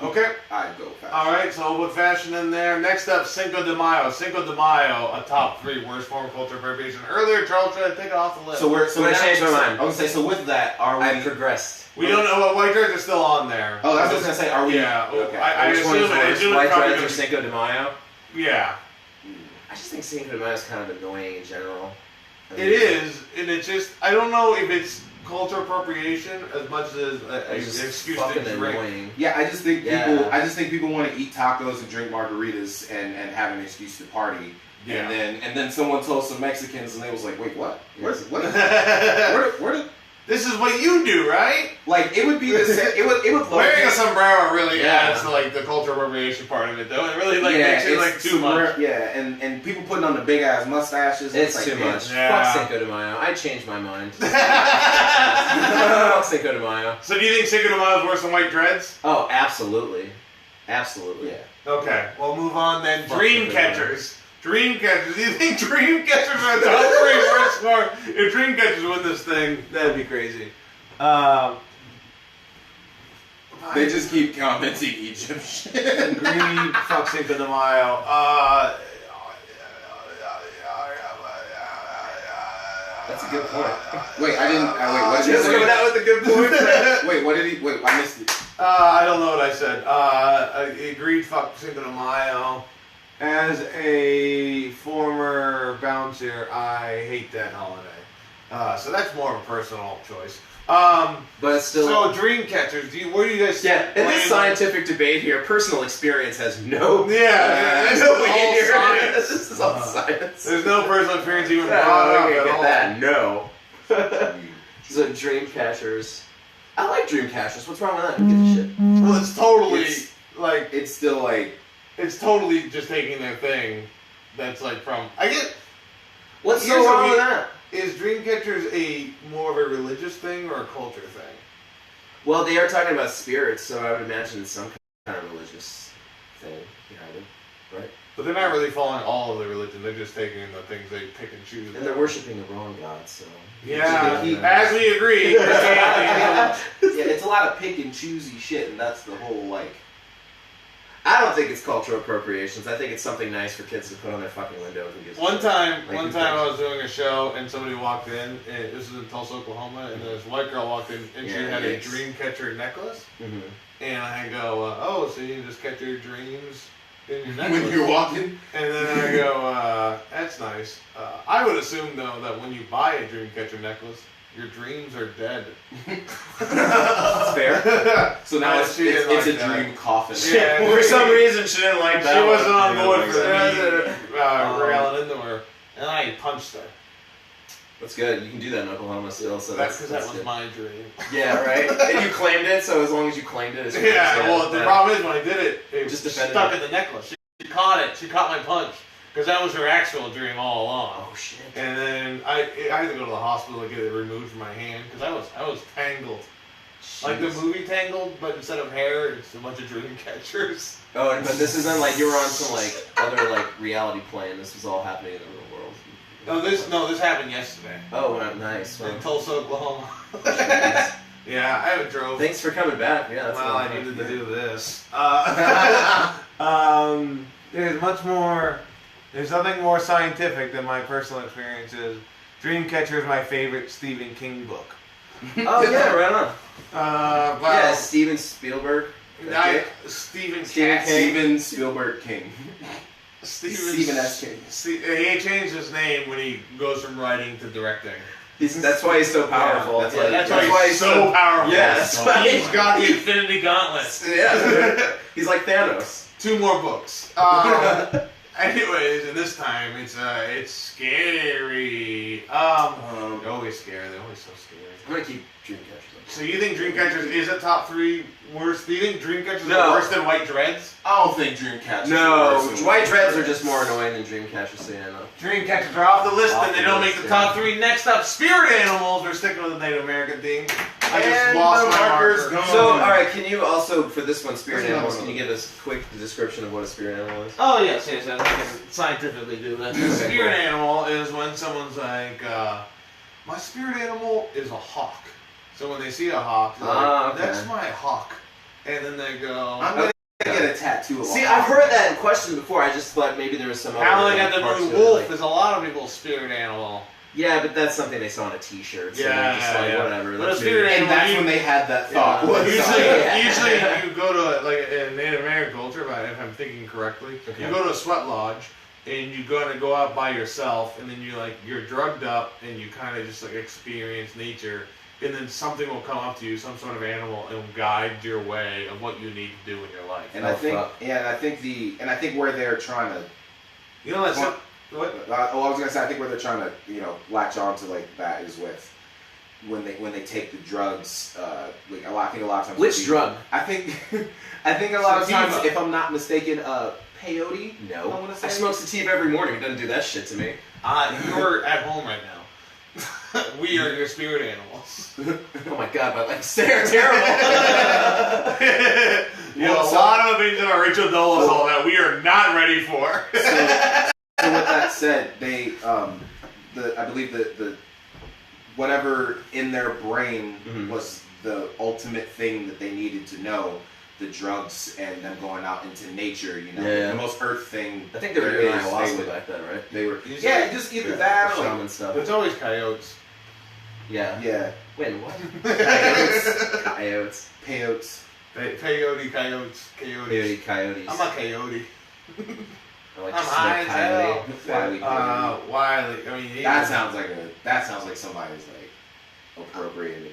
Okay. I'd go fashion. All right, so we'll put fashion in there. Next up, Cinco de Mayo. Cinco de Mayo, a top 3 worst form of culture appropriation. Earlier, Charles tried to take it off the list. So I changed my mind. I would say so. With that, are we? I've progressed. We don't know what white dreads are still on there. Oh, that's what I was gonna say. Are we? Yeah. Okay. I Which one is assume worse, it's white probably dreads or gonna Cinco de Mayo? be, yeah. I just think Cinco de Mayo is kind of annoying in general. It is, and it's just, I don't know if it's cultural appropriation as much as an It's just excuse fucking to drink. annoying. Yeah, I just think Yeah. people. I just think people want to eat tacos and drink margaritas and have an excuse to party. Yeah. And then someone told some Mexicans and they was like, wait, what? Where's what? Where did? This is what you do, right? Like it would be the same. It would Wearing a sombrero really adds that's like the cultural appropriation part of it, though. It really like makes it like too much. Yeah, and people putting on the big ass mustaches. It's like, too much. Yeah. Fuck Cinco de Mayo. I changed my mind. Fuck Cinco de Mayo. So do you think Cinco de Mayo is worse than white dreads? Oh, absolutely. Absolutely. Yeah. Okay, we'll move on then. Fuck Dream Cinco de catchers. Dream catchers. Do you think dream catchers are the top 3 worst score? If dream catchers win this thing, that'd be crazy. They just keep commenting Egyptian. Green, fuck Cinco de Mayo. That's a good point. Wait, I didn't. Wait, what did Just you coming say? out with a good point. Wait, what did he? Wait, I missed it. I don't know what I said. Agreed, fuck Cinco de Mayo. As a former bouncer, I hate that holiday. So that's more of a personal choice. But it's still. So dream catchers, where do you guys? Yeah, in this land? scientific debate here, personal experience has no. Yeah, There's it's no way all in here. science. This is all science. There's no personal experience even brought No, up we at can't all. get that. No. So dream catchers. I like dream catchers. What's wrong with that? Who gives a shit? Well, it's totally It's- like It's still like. it's totally just taking their thing. That's like from I get. What's Here's so a wrong re- with that? Is dream catchers a more of a religious thing or a culture thing? Well, they are talking about spirits, so I would imagine it's some kind of religious thing behind it, right? But they're not really following all of the religion. They're just taking the things they pick and choose. And they're worshiping the wrong god, so. Yeah, Yeah. as we agree, Christianity. Yeah, it's a lot of pick and choosy shit, and that's the whole like. I don't think it's cultural appropriations. I think it's something nice for kids to put on their fucking windows and give. One time Like I who cares? was doing a show and somebody walked in. And this was in Tulsa, Oklahoma, and this white girl walked in and she Yeah, had a yikes. dream catcher necklace. Mm-hmm. And I go, oh, so you just catch your dreams in your necklace? When you're walking. And then I go, that's nice. I would assume, though, that when you buy a dream catcher necklace, your dreams are dead. That's fair. So now But it's she didn't a like that. dream coffin. Yeah. For some reason, she didn't like that. She wasn't on Yeah, board like for that. me railing into her. And I punched her. That's good. You can do that in Oklahoma still, so That's because that was good. my dream. Yeah, right. And you claimed it, so as long as you claimed it, it's yours. Yeah, well, the problem is when I did it, it Just was defended stuck it. in the necklace. She caught it. She caught my punch. Because that was her actual dream all along. Oh shit. And then I had to go to the hospital to get it removed from my hand because I was tangled. Like the movie Tangled, but instead of hair, it's a bunch of dream catchers. Oh, but this isn't like you were on some like other like reality plane. This was all happening in the real world. This happened yesterday Oh, well, nice. in Well, Tulsa, Oklahoma. Yeah, I drove. thanks for coming back. Yeah, that's Well, what I I'm needed to doing. do this. There's much more. There's nothing more scientific than my personal experiences. Dreamcatcher is my favorite Stephen King book. Oh yeah, right on. Yeah, Well, Steven Spielberg. Stephen Stephen King. Steven Spielberg King. Stephen S. King. He changed his name when he goes from writing to directing. That's why he's so powerful. That's Yeah, That's why he's so powerful. Yeah, that's why He's got the Infinity Gauntlet. Yeah, he's like Thanos. 2 more books. Anyways, and this time it's scary. They're always scary. They're always so scary. I'm gonna keep Dreamcatcher. So you think Dreamcatchers is a top 3 worst? Do you think Dreamcatchers No. are worse than White Dreads? I don't think Dreamcatcher. No, White Dreads are just more annoying than Dreamcatcher, so yeah, no. Dreamcatchers are off the list Off and they the don't list, make the yeah. top 3. Next up, spirit animals. We're sticking with the Native American theme. I just And lost the my marker's marker. gone. So, alright, can you also, for this one, spirit There's another animals, one. can you give us a quick description of what a spirit animal is? Oh yes, I can scientifically do that. Okay, Spirit cool. animal is when someone's like, my spirit animal is a hawk. So when they see a hawk, they're like, Okay. that's my hawk. And then they go, I'm gonna get a tattoo of See, a I've hawk. heard that question before, I just thought maybe there was some other howling at the parts moon to it, wolf like- is a lot of people's spirit animal. Yeah, but that's something they saw on a t-shirt, so Yeah, they're just like, yeah. whatever. But a that's spirit weird. And that's You- when they had that thought. Yeah. Yeah. Usually you go to, like in Native American culture, if I'm thinking correctly, Okay. you go to a sweat lodge and you go out by yourself and then you're drugged up and you kind of just like experience nature. And then something will come up to you, some sort of animal, and will guide your way of what you need to do in your life. And Oh, I think, fuck. yeah, and I think where they're trying to. You know, that's Well, what? I was gonna say, I think where they're trying to, latch on to like that is with when they take the drugs, like I think a lot of times. Which drug? I think a lot of times, Sativa. if I'm not mistaken, peyote. No. I wanna say. I smoke sativa every morning. It doesn't do that shit to me. You're at home right now. We are your spirit animals. Oh my god, my legs are terrible. A lot of things about Rachel Dolezal that we are not ready for. So with that said, they I believe the whatever in their brain was the ultimate thing that they needed to know. The drugs and them going out into nature, the most earth thing. I think they were there doing is, ayahuasca back then, right? They were, Yeah, just either that or shaman stuff. It's always coyotes. Yeah. yeah, Wait, what? Coyotes. peyotes. Peyote, coyotes, coyotes. Coyotes. I'm a coyote. I like I'm to high smoke as hell. coyote. Wiley. I mean, That sounds like somebody's like appropriated.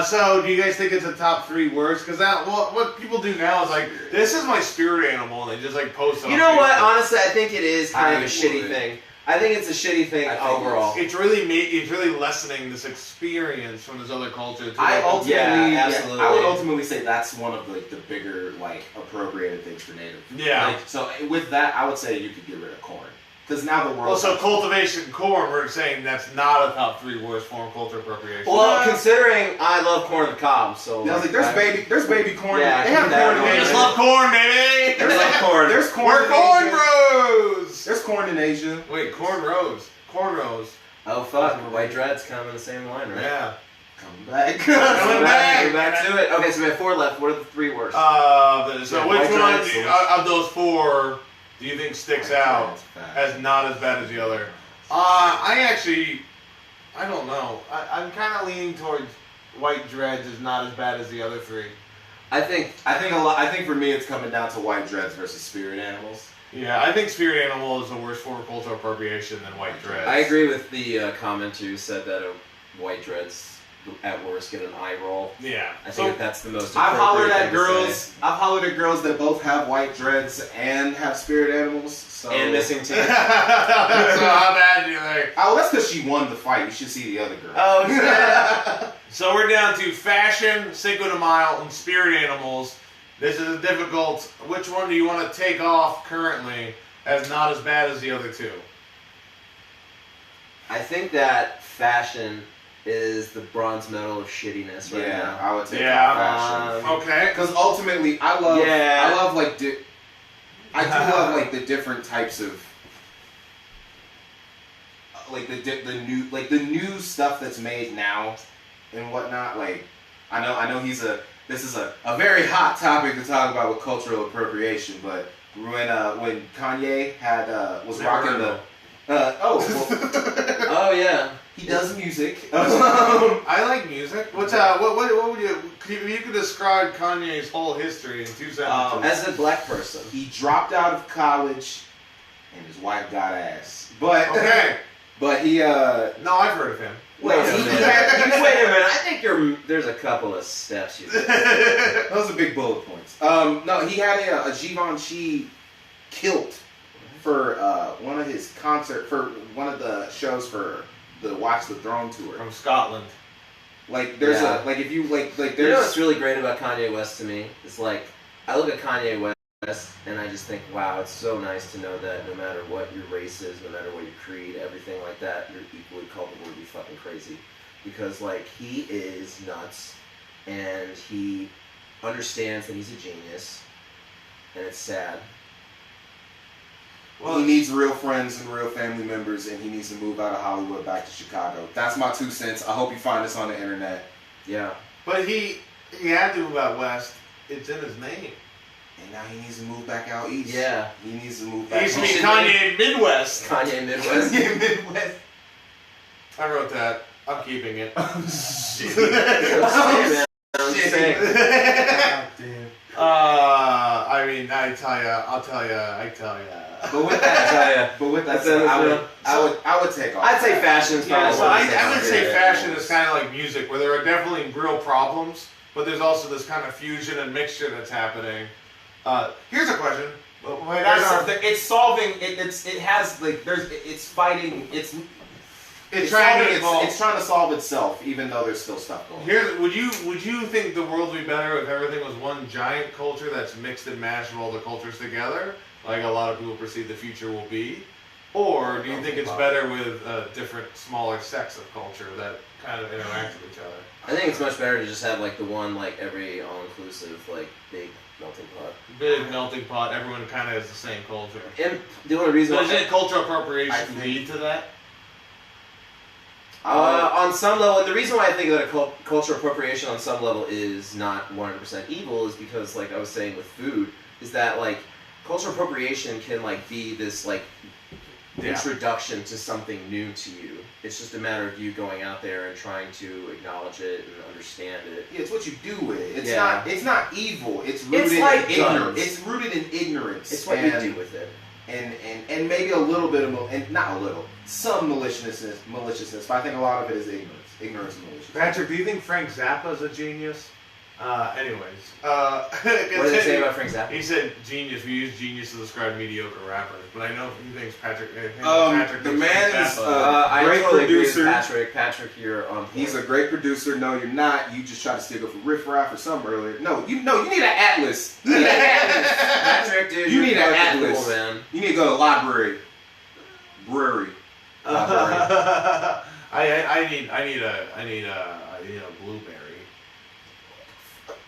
So do you guys think it's a top 3 words? Because what people do now is like, this is my spirit animal, and they just like post it. You on know what? Facebook. Honestly, I think it is kind of a I shitty would. thing. I think it's a shitty thing overall. It's really lessening this experience from this other culture. To I like, ultimately, absolutely. I would ultimately say that's one of the bigger appropriated things for native. Yeah. So with that, I would say you could get rid of corn because now the world. Well, so cultivation corn, we're saying that's not a top 3 worst form of culture appropriation. Well, considering I love corn on the cob, so I was like, there's baby corn. Yeah, they have that corn in one. we just Asia. love corn, baby. I love corn. There's corn. We're in corn Asia. bros. There's corn in Asia. Wait, cornrows. Cornrows. Oh fuck, white dreads kind of in the same line, right? Yeah. Come back. Coming back. Go back to it. Okay, so we have 4 left. What are the 3 worst? So Yeah, which white one dreads. of those 4 do you think sticks out as not as bad as the other? I don't know. I'm kind of leaning towards white dreads is not as bad as the other 3. I think I think for me it's coming down to white dreads versus spirit animals. Yeah, I think spirit animal is the worst form of cultural appropriation than white dreads. I agree with the commenter who said that white dreads at worst get an eye roll. Yeah. I think that's the most. I've hollered appropriate at thing to girls. say. I've hollered at girls that both have white dreads and have spirit animals. So And missing teeth. So how bad do you think? Oh, that's because she won the fight. You should see the other girl. Oh shit! So we're down to fashion, Cinco de Mayo, and spirit animals. This is a difficult. Which one do you want to take off currently as not as bad as the other 2? I think that fashion is the bronze medal of shittiness right yeah, now. I would take Yeah. fashion. Okay. Because ultimately, I love like I do love like the different types of like the new stuff that's made now and whatnot. Like I know this is a very hot topic to talk about with cultural appropriation, but when Kanye was Never rocking heard the of Oh yeah. he does music. I like music. What would you? If you could describe Kanye's whole history in 2 sentences. As a black person. He dropped out of college, and his wife got ass. But Okay. but he No, I've heard of him. Wait a he minute. had- Wait a minute. I think there's a couple of steps you. Those are big bullet points. No, he had a Givenchy kilt for one of his for one of the shows for the Watch the Throne tour. From Scotland. Like there's Yeah. if you like You know there's what's really great about Kanye West to me? It's like, I look at Kanye West and I just think, wow, it's so nice to know that no matter what your race is, no matter what your creed, everything like that, you're equally culpable to be fucking crazy. Because, like, he is nuts and he understands that he's a genius, and it's sad. he needs real friends and real family members, and he needs to move out of Hollywood back to Chicago. That's my 2 cents. I hope you find this on the internet. Yeah. But he had to move out west. It's in his name. And now he needs to move back out east. Yeah. He needs to move He back. needs to be should Kanye Midwest. Kanye Midwest. Midwest. I wrote that. I'm keeping it. I'm saying, man. I'm just saying. God damn. I mean, I'll tell ya. But with that said, I would take off. I'd say fashion's Yeah, probably so one of the I would things. say fashion is kind of like music, where there are definitely real problems, but there's also this kind of fusion and mixture that's happening. Here's a question. It's solving. It's fighting. It's trying to evolve. It's trying to solve itself, even though there's still stuff going on. Here, would you think the world would be better if everything was one giant culture that's mixed and mashed of all the cultures together, like a lot of people perceive the future will be? Or do you think it's better with different, smaller sects of culture that kind of interact with each other? I think it's much better to just have like the one, like every all-inclusive, like big melting pot. Big melting pot, everyone kind of has the same culture. And the only reason Doesn't cultural appropriation lead to that? on some level, and the reason why I think that a cultural appropriation on some level is not 100% evil is because, like I was saying with food, is that like cultural appropriation can like be this like introduction to something new to you. It's just a matter of you going out there and trying to acknowledge it and understand it. Yeah, it's what you do with it. It's not evil. It's It's rooted like in guns. ignorance. It's rooted in ignorance. It's what you do with it. And maybe a little bit of and not a little, some maliciousness, but I think a lot of it is ignorance and maliciousness. Patrick, do you think Frank Zappa's a genius? Anyways. What did they say about Frank Zappa? He said genius. We use genius to describe mediocre rappers, but I know he thinks Patrick. The man is I great totally agree with producer. Patrick. Patrick, you're on point. He's a great producer. No, you're not. You just tried to stick up for Riff Raff or something earlier. No, you need an atlas. You need an atlas. Patrick, dude, You you're need an fucking atlas. cool, man. You need to go to the library. Library. I need a blueberry.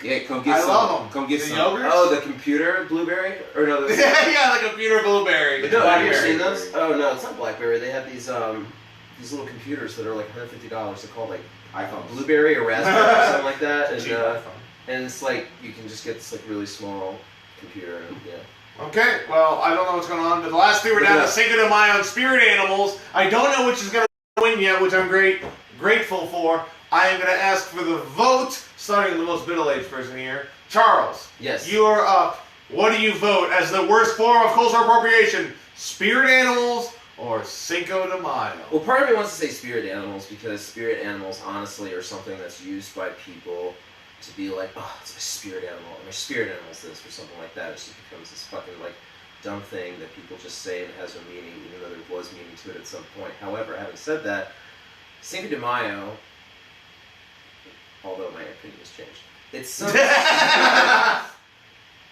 Yeah, come get I some. love 'em. Come get The some. yogurt? Oh, the computer blueberry? Or no, the Yeah, like a computer blueberry. No, have you Blackberry. seen those? Oh no, it's not BlackBerry. They have these little computers that are like $150. They're called like iPhones. Blueberry or Raspberry or something like that. Cheap And, iPhone. and it's like you can just get this like really small computer. And, yeah. Okay, well, I don't know what's going on, but the last two were down to Cinco de Mayo and Spirit Animals. I don't know which is going to win yet, which I'm grateful for. I am going to ask for the vote, starting with the most middle-aged person here. Charles, Yes. you are up. What do you vote as the worst form of cultural appropriation? Spirit Animals or Cinco de Mayo? Well, part of me wants to say spirit animals because spirit animals, honestly, are something that's used by people to be like, oh, it's my spirit animal, or my spirit animal's this, or something like that. It just becomes this fucking like dumb thing that people just say and it has no meaning, even though there was meaning to it at some point. However, having said that, Cinco de Mayo, although my opinion has changed, it's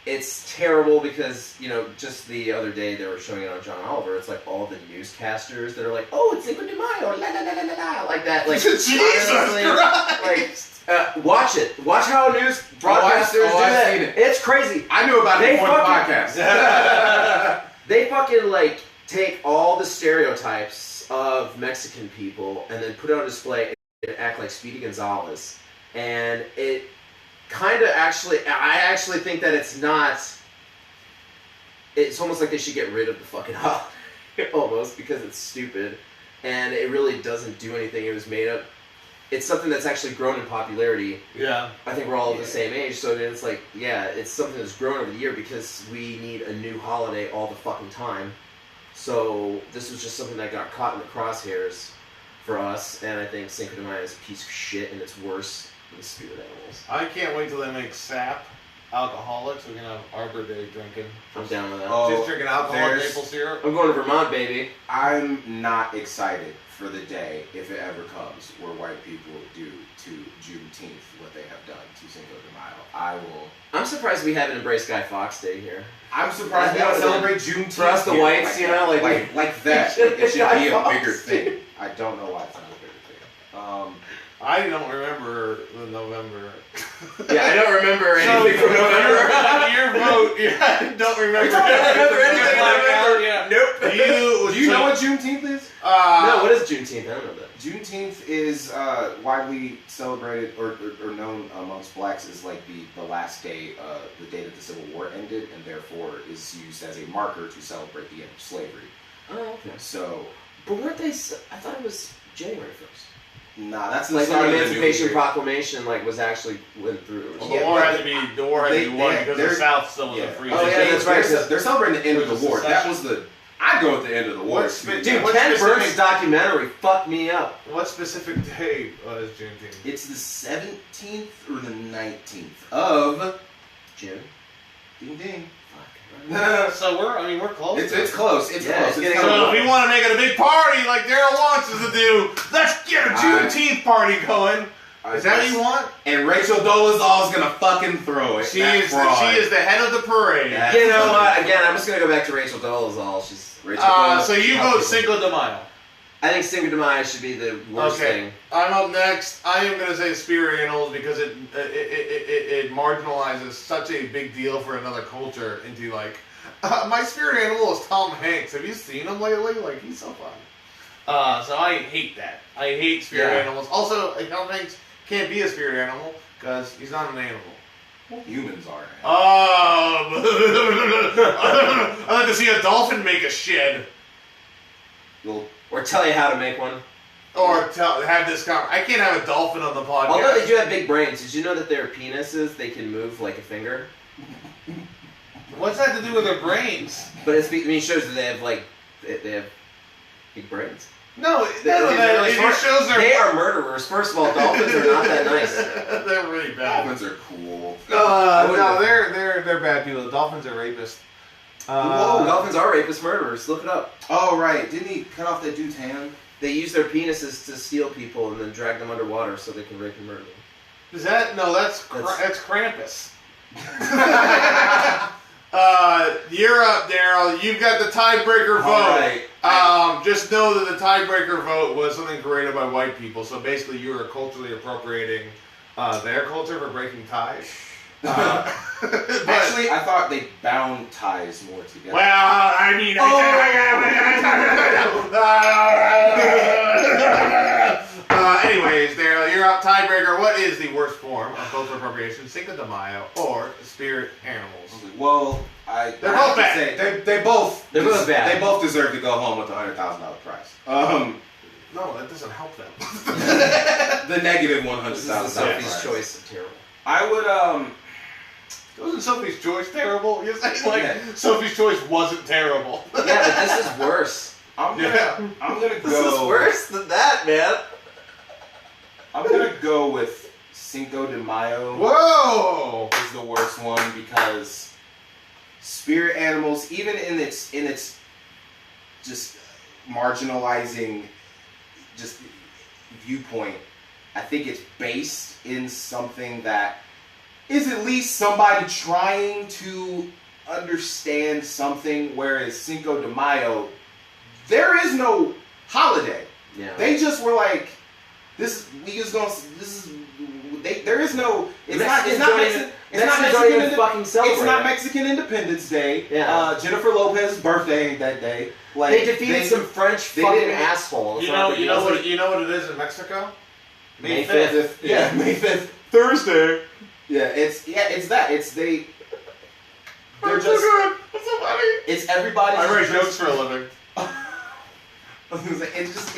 it's terrible because, you know, just the other day they were showing it on John Oliver. It's like all the newscasters that are like, oh, it's Cinco de Mayo, la la la la la la, like that. Like, Jesus honestly, Christ! watch it. Watch how news broadcasters do I've that. seen it. It's crazy. I knew about it before the podcast. They fucking like take all the stereotypes of Mexican people and then put it on display and act like Speedy Gonzalez. And it kind of I actually think that it's not. It's almost like they should get rid of the fucking holiday almost because it's stupid and it really doesn't do anything. It was made up. It's something that's actually grown in popularity. Yeah. I think we're all of the same age, so then it's like, yeah, it's something that's grown over the year because we need a new holiday all the fucking time. So this was just something that got caught in the crosshairs for us, and I think Cinco de Mayo is a piece of shit, and it's worse than Spirit Animals. I can't wait till they make sap alcoholic, so we can have Arbor Day drinking. I'm down with that. Oh, Just drinking alcoholic there's- maple syrup. I'm going to Vermont, baby. I'm not excited for the day, if it ever comes, where white people do to Juneteenth what they have done to Cinco de Mayo. I will. I'm surprised we haven't embraced Guy Fawkes Day here. I'm surprised we That don't would've celebrate Juneteenth for us, the here whites, like you that. know, like that. It should be a Guy bigger Fawkes. thing. I don't know why it's not a bigger thing. I don't remember the November. Yeah, I don't remember So, anything from November. your vote, yeah, I don't remember. I don't remember anything in November. Yeah. Nope. Do you know what Juneteenth is? No, what is Juneteenth? I don't know that. Juneteenth is widely celebrated or known amongst blacks as like the last day, the day that the Civil War ended, and therefore is used as a marker to celebrate the end of slavery. Oh, okay. So, But weren't they? I thought it was January 1st. nah, that's the Like start when of the the new Emancipation year. Proclamation was actually went through. Or Well, something. the war had to be won because the they're- South still wasn't free. Oh, yeah, that's right. They're celebrating the end of the war. Secession. That was the. I'd go with the end of the war. What's too. Dude, What Ken specific- Burns' documentary fucked me up. What specific day is Juneteenth? It's the 17th or the 19th of June. Ding ding. So we're close. It's close. It's Yeah, close. it's It's getting kinda So close. if we want to make it a big party like Daryl wants us to do, let's get a Juneteenth party going. Is that what you want? And Rachel Dolezal is gonna fucking throw it. She is the head of the parade. Yeah. You know what? Again, I'm just gonna go back to Rachel Dolezal. She's Rachel Dolezal. So you vote Cinco de Mayo. I think Cinco de Mayo should be the worst thing. I'm up next. I am going to say spirit animals because it marginalizes such a big deal for another culture into like, my spirit animal is Tom Hanks. Have you seen him lately? Like, he's so fun. So I hate that. I hate spirit animals. Also, Tom Hanks can't be a spirit animal because he's not an animal. Well, humans are. I'd like to see a dolphin make a shed. Or tell you how to make one. Or have this I can't have a dolphin on the podcast. Although they do have big brains, did you know that their penises, they can move like a finger? What's that to do with their brains? But it shows that they have big brains. No, It just shows they are murderers. First of all, dolphins are not that nice. They're really bad. Dolphins are cool. No, they're bad people. The dolphins are rapists. Whoa, dolphins are rapists, murderers. Look it up. Oh right, didn't he cut off that dude's hand? They use their penises to steal people and then drag them underwater so they can rape and murder them. Is that that's Krampus. You're up, Daryl. You've got the tiebreaker vote. Right. Just know that the tiebreaker vote was something created by white people. So basically, you are culturally appropriating their culture for breaking ties. Actually, I thought they bound ties more together. Well, I mean, anyways, Daryl, you're up. Tiebreaker. What is the worst form of cultural appropriation? Cinco de Mayo or spirit animals? Well, They're both bad. They both bad. They both deserve to go home with a $100,000 prize. No, that doesn't help them. The negative This is $100,000 Sophie's prize. choice of terrible. I would Wasn't Sophie's Choice terrible? You're saying Sophie's Choice wasn't terrible. Yeah, but this is worse. I'm gonna This go. is worse than that, man. I'm gonna go with Cinco de Mayo. Whoa! Is the worst one because spirit animals, even in its just marginalizing just viewpoint, I think it's based in something that is at least somebody trying to understand something, whereas Cinco de Mayo, there is no holiday. Yeah. They just were like, there is no, it's not Mexican Independence Day. Yeah. Jennifer Lopez's birthday ain't that day. Like, they defeated some French fucking assholes. You know what it is in Mexico? May 5th. Yeah, May 5th. Thursday. Yeah, it's that. They're just. That's so funny. It's everybody. I write jokes for a living. It's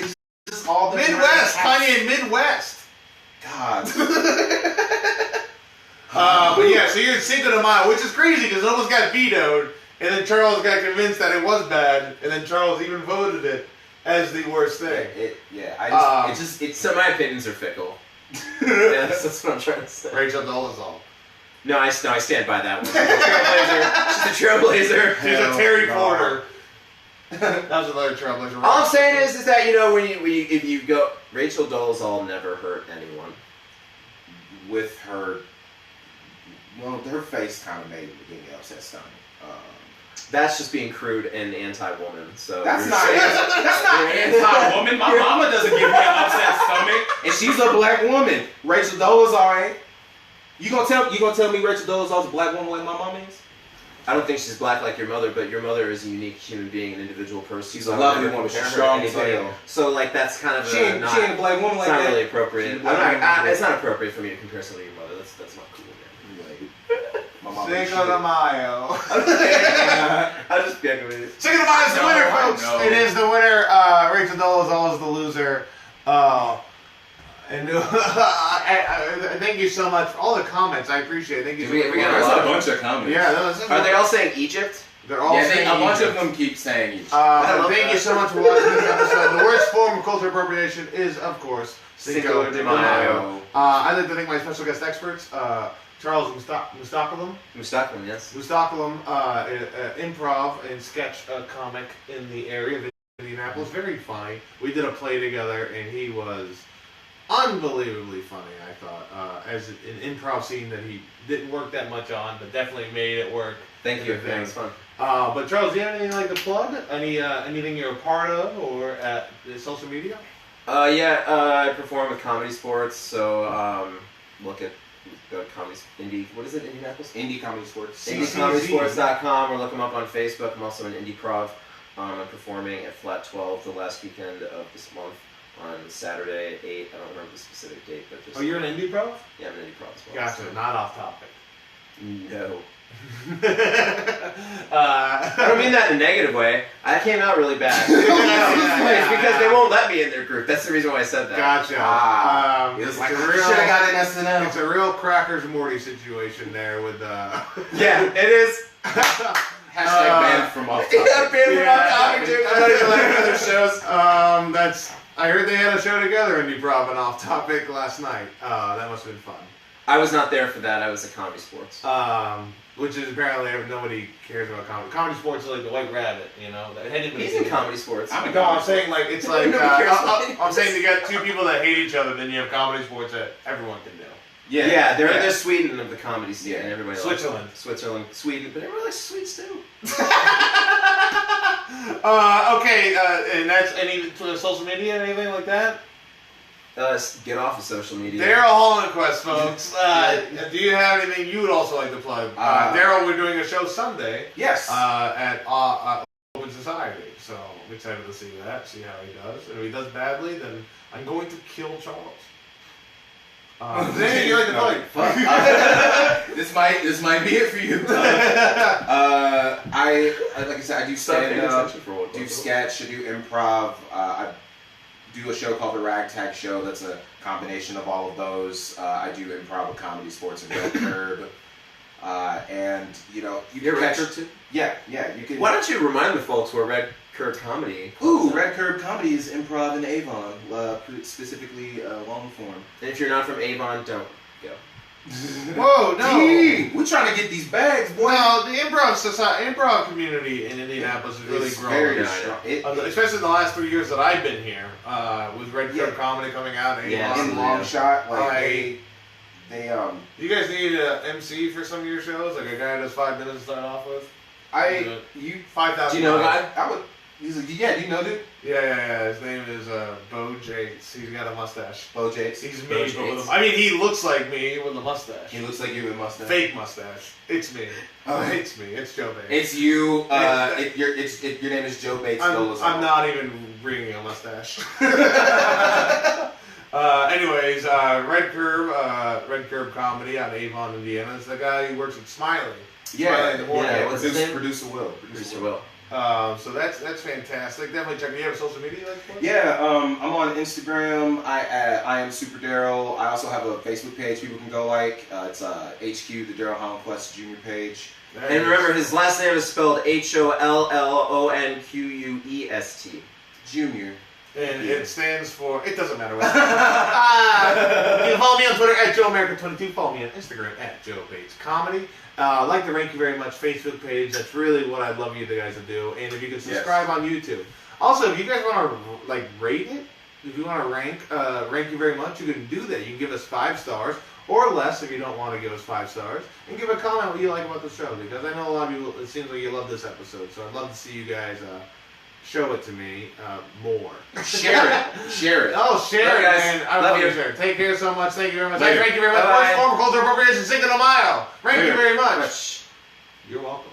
just all the Midwest, Kanye Midwest. God. But yeah, so you're in Cinco de Mayo, which is crazy because it almost got vetoed, and then Charles got convinced that it was bad, and then Charles even voted it as the worst thing. So my opinions are fickle. Yeah, that's what I'm trying to say. Rachel Dolezal. No, I stand by that one. She's a trailblazer. She's a Terry Porter. That was another trailblazer. All I'm saying is that if you go, Rachel Dolezal never hurt anyone. With her, well, her face kind of made me upset stomach. That's just being crude and anti-woman. So that's not anti-woman. My mama doesn't give me an upset stomach, and she's a black woman. Rachel Dolezal ain't. You gonna tell me Rachel Dolezal's a black woman like my mama is? I don't think she's black like your mother, but your mother is a unique human being, an individual person. She's a lovely woman. She's strong as hell. So like that's kind of she ain't a black woman like that. It's not really appropriate. It's not appropriate for me to compare somebody to your mother. That's not cool, man. Cinco de Mayo. I just get with it. Cinco de Mayo is the winner, folks. It is the winner. Rachel Dolezal is the loser. And thank you so much for all the comments. I appreciate it. Thank you so much. We got There's a bunch of comments. Yeah. Are they all saying Egypt? They're all saying a bunch Egypt. of them keep saying Egypt. Thank you so much for watching this episode. The worst form of cultural appropriation is, of course, Cinco de Mayo. I'd like to thank my special guest experts, Charles Mustakalem. Mustakalem, yes. Mustakalem, improv and sketch comic in the area of Indianapolis. Very funny. We did a play together, and he was unbelievably funny, I thought. As an improv scene that he didn't work that much on, but definitely made it work. Thank you. It was fun. But Charles, do you have anything like to plug? Anything you're a part of or at social media? I perform at Comedy Sports, so go to what is it, Indianapolis? Indie Comedy Sports. IndieComedySports.com, or look them up on Facebook. I'm also an indie prov. I'm performing at Flat 12 the last weekend of this month on Saturday at 8. I don't remember the specific date, but just... Oh, you're an indie prov? Yeah, I'm an indie prov as well. Gotcha, So. not off topic. No. I don't mean that in a negative way. I came out really bad. It's because they won't let me in their group. That's the reason why I said that. Gotcha. It was like, it's I a real, should have got in SNL. It's a real Crackers Morty situation there with Yeah, it is. Hashtag banned from off topic. Yeah, banned from off topic, dude. I'm not even like other shows. I heard they had a show together, Indie Prov and Off Topic last night. That must have been fun. I was not there for that. I was at Comedy Sports. Which is apparently nobody cares about comedy. Comedy Sports is like the White Rabbit, you know. He's in Comedy Sports. I'm saying like it's like I'm saying you got two people that hate each other, then you have Comedy Sports that everyone can do. Yeah, they're Sweden of the comedy scene. Yeah. And everybody Switzerland, Sweden, but everyone likes Swedes too. Okay, and that's any social media, anything like that? Get off of social media. Daryl Hollenquest, folks. Do you have anything you would also like to plug? Daryl, we're doing a show Sunday. Yes. At Open Society, so I'm excited to see that, see how he does. And if he does badly, then I'm going to kill Charles. Is there anything you like to plug? This might be it for you. I like I said, I do stand up, do sketch, I do improv. I do a show called The Ragtag Show. That's a combination of all of those. I do improv with Comedy Sports and Red Curb. And you know, You're Red Curb too? Yeah, you can. Why don't you remind the folks where Red Curb Comedy? Ooh, Red Curb Comedy is improv in Avon, specifically long form. And if you're not from Avon, don't go. Whoa, no! Dang, we're trying to get these bags, boy. Well, the improv community in Indianapolis is really growing. Very strong. Especially in the last 3 years that I've been here, with Red Curb Comedy coming out. And in Long Shot, like they You guys need an MC for some of your shows, like a guy who does 5 minutes to start off with. 5,000. Do you know a guy? I would. He's like, yeah, do you know, dude? Yeah. His name is Bo Jates. He's got a mustache. Bo Jates. He's Bo me, Jates. but with a, I mean, he looks like me with a mustache. He looks like you with a mustache. Fake mustache. It's me. It's me. It's Joe Bates. It's you. Your name is Joe Bates. I'm not even bringing a mustache. Anyways, Red Curb Comedy out of Avon, Indiana. It's the guy who works at Smiley. Smiley in the morning. what's his name? Producer Will. Producer Will. So that's fantastic. Definitely check. Do you have a social media like that? Yeah, I'm on Instagram. I am Super Daryl. I also have a Facebook page people can go like. It's HQ, the Daryl Hollenquest Junior page. And remember, his last name is spelled HOLLONQUEST. Junior. And it stands for, it doesn't matter what. You can follow me on Twitter at JoeAmerican22. Follow me on Instagram at Joe Bates Comedy. I'd like to rank you very much Facebook page. That's really what I'd love you guys to do. And if you could subscribe on YouTube. Also, if you guys want to rate it, if you want to rank you very much, you can do that. You can give us 5 stars or less if you don't want to give us 5 stars. And give a comment what you like about the show, because I know a lot of you, it seems like you love this episode. So I'd love to see you guys show it to me more. Share it. Oh, share it, guys. man. I Love love you. Share. Take care so much. Thank you very much. Later. Thank you very much. Bye. First form of cultural appropriation, Cinco de Mayo. Thank you very much. You're welcome.